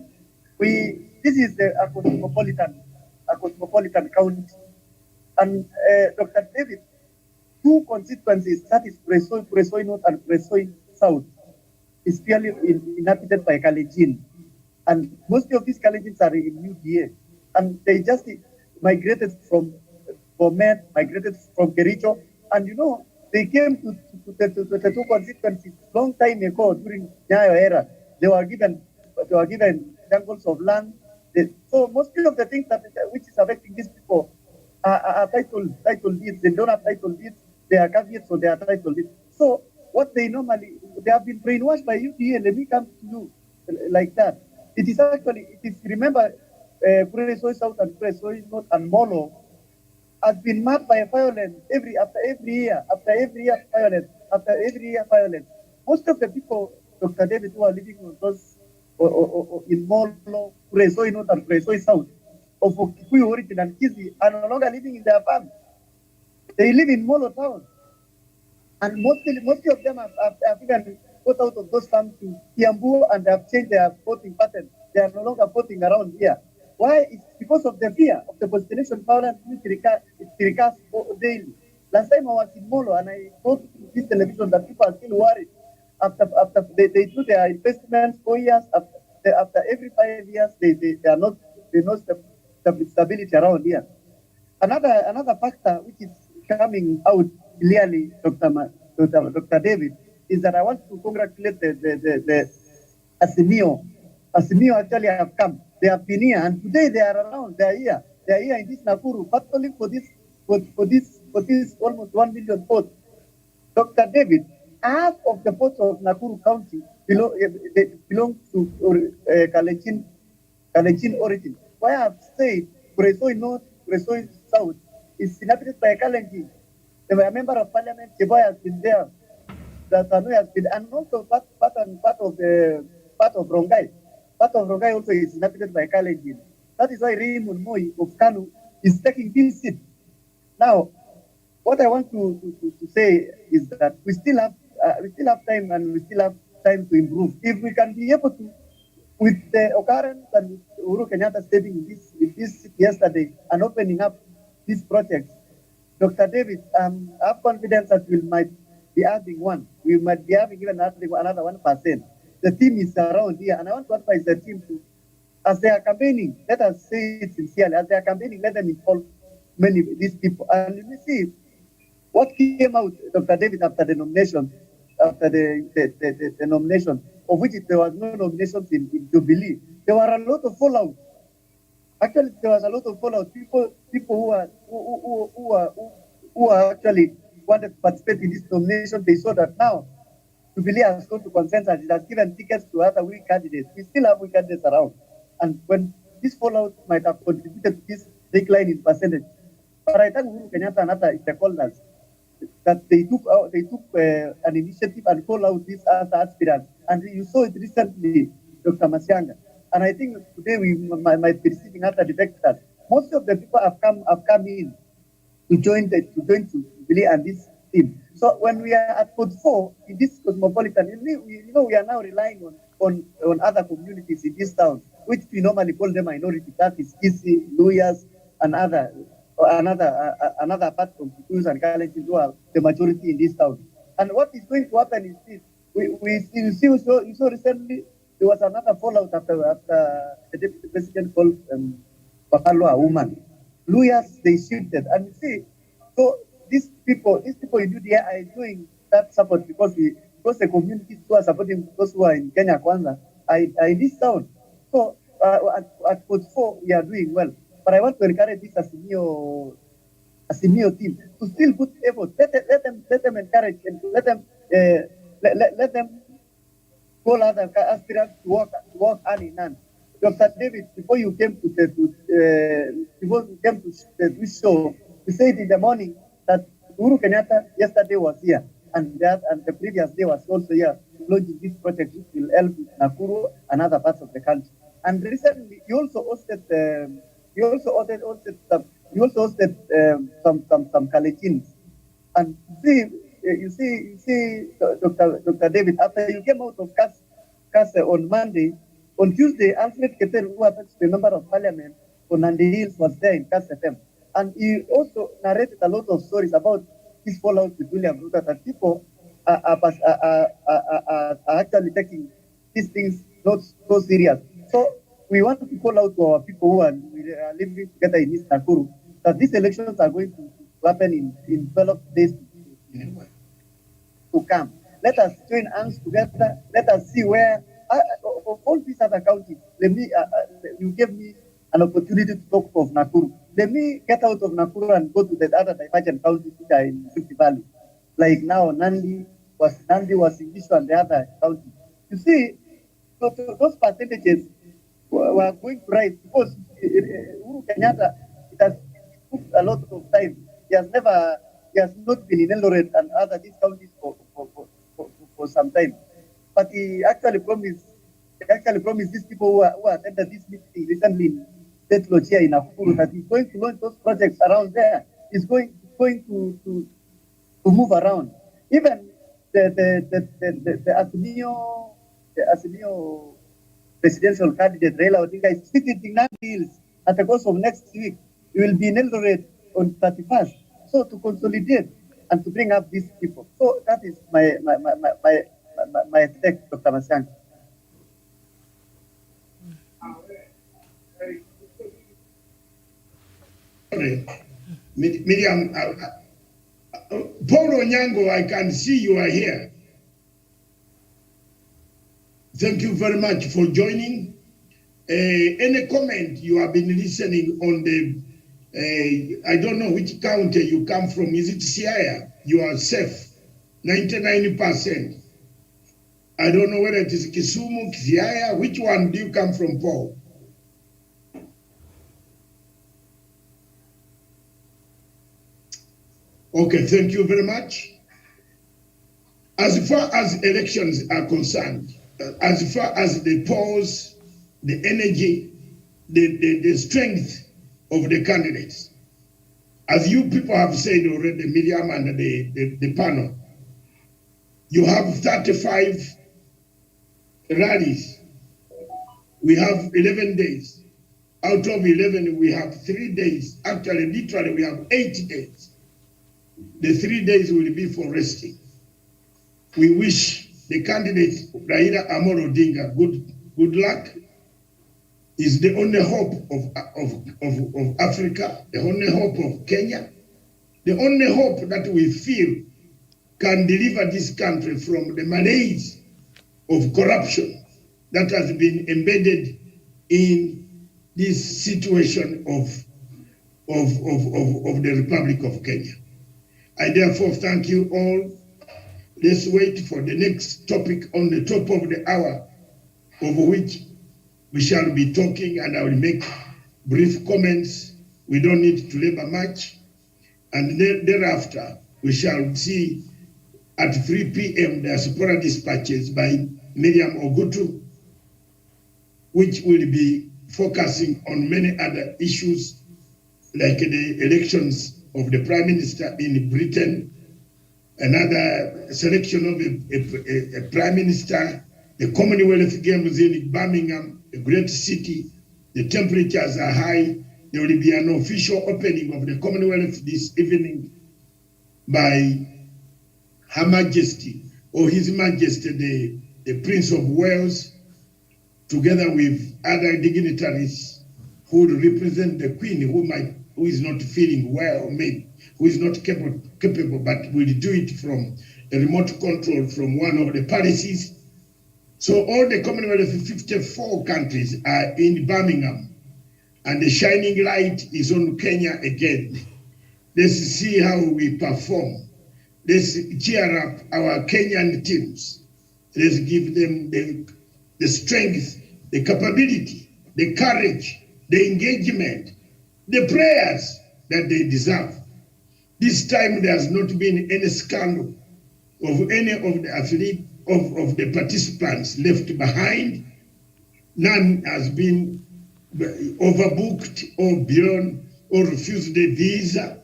This is a cosmopolitan county, and Dr. David, two constituencies, that is Presoi North and Presoi South, is purely inhabited by Kalenjin, and most of these Kalenjins are in UDA, and they just migrated from Bomet, migrated from Kericho, and they came to the two constituencies long time ago during Nyayo era. They were given jungles of land. So most of the things which is affecting these people are title deeds. They don't have title deeds. They are caveats, so they are title deeds. So what they have been brainwashed by UDA. Let me come to you like that. Remember, Presoi South and Presoi North and Molo has been marked by violence after every year violence. Most of the people, Dr. David, who are living in those in Molo, Presoi North and Presoi South, of Kikuyu origin and Kizi, are no longer living in their farms. They live in Molo town. And most of them have even got out of those farms to Kiambu, and they have changed their voting pattern. They are no longer voting around here. Why? It's because of the fear of the constellation violence which recurs daily. Last time I was in Molo and I saw this television that people are still worried after they do their investments 4 years, after every 5 years they are not stability around here. Another factor which is coming out clearly, Dr. David, is that I want to congratulate the Asimio. Asimio actually have come. They have been here, and today they are around. They are here. They are here in this Nakuru, particularly for this almost 1 million votes. Dr. David, half of the votes of Nakuru County belong to Kalenjin origin. Why I have said Presoi North, Presoi South is inhabited by Kalenjin. They were a member of parliament. Cheboy has been there. Tanui has been, and also part of Rongai. Part of Rongai also is inhabited by Kalenjin. That is why Raymond Moi of Kanu is taking this seat. Now, what I want to say is that we still have time, and we still have time to improve. If we can be able to with the occurrence and with Uhuru Kenyatta stating in this yesterday and opening up these projects, Dr. David, I have confidence that we might be adding one. We might be having even adding another 1%. The team is around here, and I want to advise the team to, as they are campaigning, let us say it sincerely, as they are campaigning, let them involve many these people. And you see what came out, Dr. David, after the nomination, after the nomination, of which there was no nominations in Jubilee. There were a lot of fallout. Actually, there was a lot of fallout. People who are actually wanted to participate in this nomination, they saw that now Jubilee has come to consensus. It has given tickets to other weak candidates. We still have weak candidates around. And when this fallout might have contributed to this decline in percentage. But I thank Uhuru Kenyatta and other stakeholders that they took an initiative and called out these other aspirants. And you saw it recently, Dr. Masianga. And I think today we might be receiving other defectors. Most of the people have come in to join Jubilee and this team. So when we are at Code 4 in this cosmopolitan, we are now relying on other communities in this town, which we normally call them minority. That is Kisi, Luyas, and another apart from Kikuyus and Kalenjin who are the majority in this town. And what is going to happen is this: you saw recently there was another fallout after the deputy president called Bakalo a woman. Lawyers, they shifted. And you see, so these people in UDA are doing that support because the communities who are supporting those who are in Kenya Kwanza are in this town. So at Code 4, we are doing well. But I want to encourage this Asimio team to still put effort. Let them encourage and let them call other aspirants to work hand in hand. Dr. David, before you came to this show, you said in the morning that Uhuru Kenyatta yesterday was here, and the previous day was also here launching this project which will help Nakuru and other parts of the country. And recently, you also hosted some Kalechins. And you see, Dr. David, after you came out of CAS on Monday, on Tuesday, Alfred Keter, who happens to be a member of parliament for Nandi Hills, was there in CAS FM. And he also narrated a lot of stories about this fallout with William Ruto, that people are actually taking these things not so serious. So we want to call out to our people who are living together in East Nakuru that these elections are going to happen in 12 days to come. Let us join hands together. Let us see where all these other counties. You gave me an opportunity to talk of Nakuru. Let me get out of Nakuru and go to the other divergent counties which are in Rift Valley. Like now, Nandi was in Issue and the other counties. You see, so those percentages were going to rise because Uhuru Kenyatta, it has took a lot of time. He has not been in Eldoret and other these counties for some time. But he actually promised these people who attended this meeting recently in State Lodge here in Nakuru that he's going to launch those projects around there. He's going to move around. Even the Azimio presidential candidate Raila Odinga is visiting Nandi Hills at the course of next week. He will be in Eldoret on 31st. So to consolidate and to bring up these people. So that is my take, Dr. Masianga. Miriam, Paul Onyango, I can see you are here. Thank you very much for joining. Any comment you have been listening on the, I don't know which county you come from. Is it Siaya? You are safe, 99%. I don't know whether it is Kisumu, Siaya. Which one do you come from, Paul? Okay, thank you very much. As far as elections are concerned, as far as the polls, the energy, the strength of the candidates, as you people have said already, Miriam and the panel, you have 35 rallies we have 11 days. Out of 11, we have 3 days. Actually, literally, we have 8 days. The 3 days will be for resting. We wish the candidate, Raila Amolo Odinga, good luck. Is the only hope of Africa, the only hope of Kenya, the only hope that we feel can deliver this country from the malaise of corruption that has been embedded in this situation of the Republic of Kenya. I therefore thank you all. Let's wait for the next topic on the top of the hour, of which we shall be talking, and I will make brief comments. We don't need to labor much. And thereafter, we shall see at 3 p.m. the Diaspora Dispatches by Miriam Ogutu, which will be focusing on many other issues like the elections of the Prime Minister in Britain, another selection of a Prime Minister, the Commonwealth Games in Birmingham, a great city. The temperatures are high. There will be an official opening of the Commonwealth this evening by Her Majesty or His Majesty, the Prince of Wales, together with other dignitaries who will represent the Queen, who is not feeling well, maybe, who is not capable, but will do it from a remote control from one of the palaces. So all the Commonwealth 54 countries are in Birmingham, and the shining light is on Kenya again. Let's see how we perform. Let's cheer up our Kenyan teams. Let's give them the strength, the capability, the courage, the engagement, the prayers that they deserve. This time there has not been any scandal of any of the athletes, of the participants left behind. None has been overbooked or beyond or refused the visa,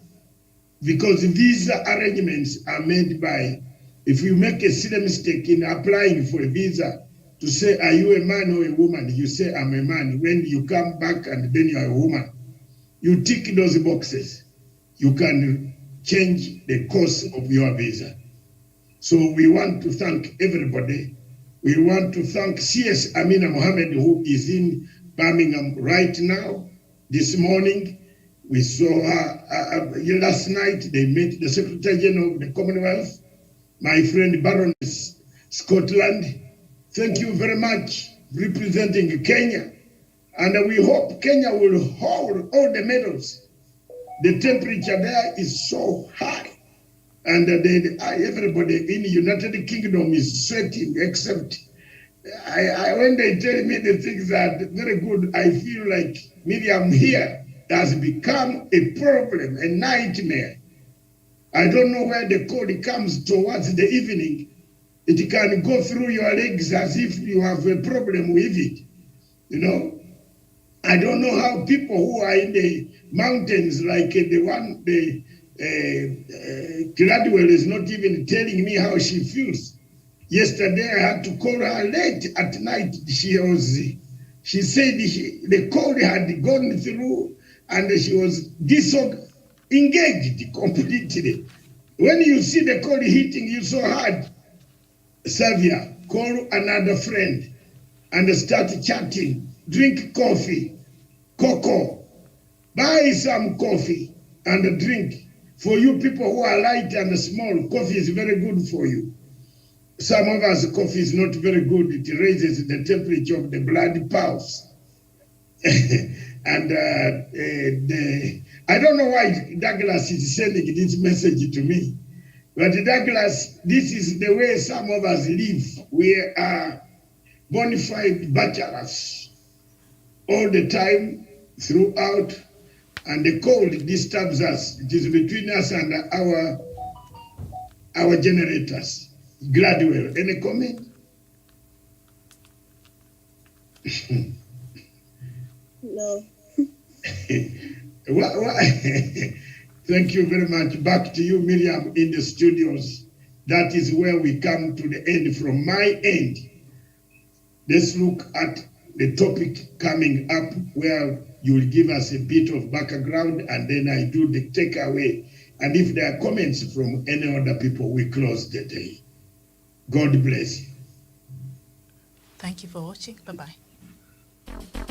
because visa arrangements are made by, if you make a silly mistake in applying for a visa to say, are you a man or a woman? You say, I'm a man. When you come back and then you are a woman, you tick those boxes. You can change the course of your visa. So we want to thank everybody. We want to thank CS Amina Mohammed, who is in Birmingham right now. This morning, we saw her last night. They met the Secretary General of the Commonwealth, my friend Baroness Scotland. Thank you very much representing Kenya. And we hope Kenya will hold all the medals. The temperature there is so high. And everybody in the United Kingdom is sweating, except when they tell me the things that are very good, I feel like Miriam here has become a problem, a nightmare. I don't know where the cold comes towards the evening. It can go through your legs as if you have a problem with it. You know, I don't know how people who are in the mountains, like the one, Gladwell is not even telling me how she feels. Yesterday I had to call her late at night. She said the cold had gone through and she was disengaged completely. When you see the cold hitting you so hard, Savia, call another friend and start chatting. Drink coffee, cocoa, buy some coffee and drink. For you people who are light and small, coffee is very good for you. Some of us, coffee is not very good. It raises the temperature of the blood pulse. And I don't know why Douglas is sending this message to me. But Douglas, this is the way some of us live. We are bona fide bachelors all the time, throughout, and the cold disturbs us. It is between us and our generators. Gladwell, any comment? No. Thank you very much. Back to you, Miriam, in the studios. That is where we come to the end from my end. Let's look at the topic coming up where you will give us a bit of background and then I do the takeaway. And if there are comments from any other people, we close the day. God bless you. Thank you for watching. Bye-bye.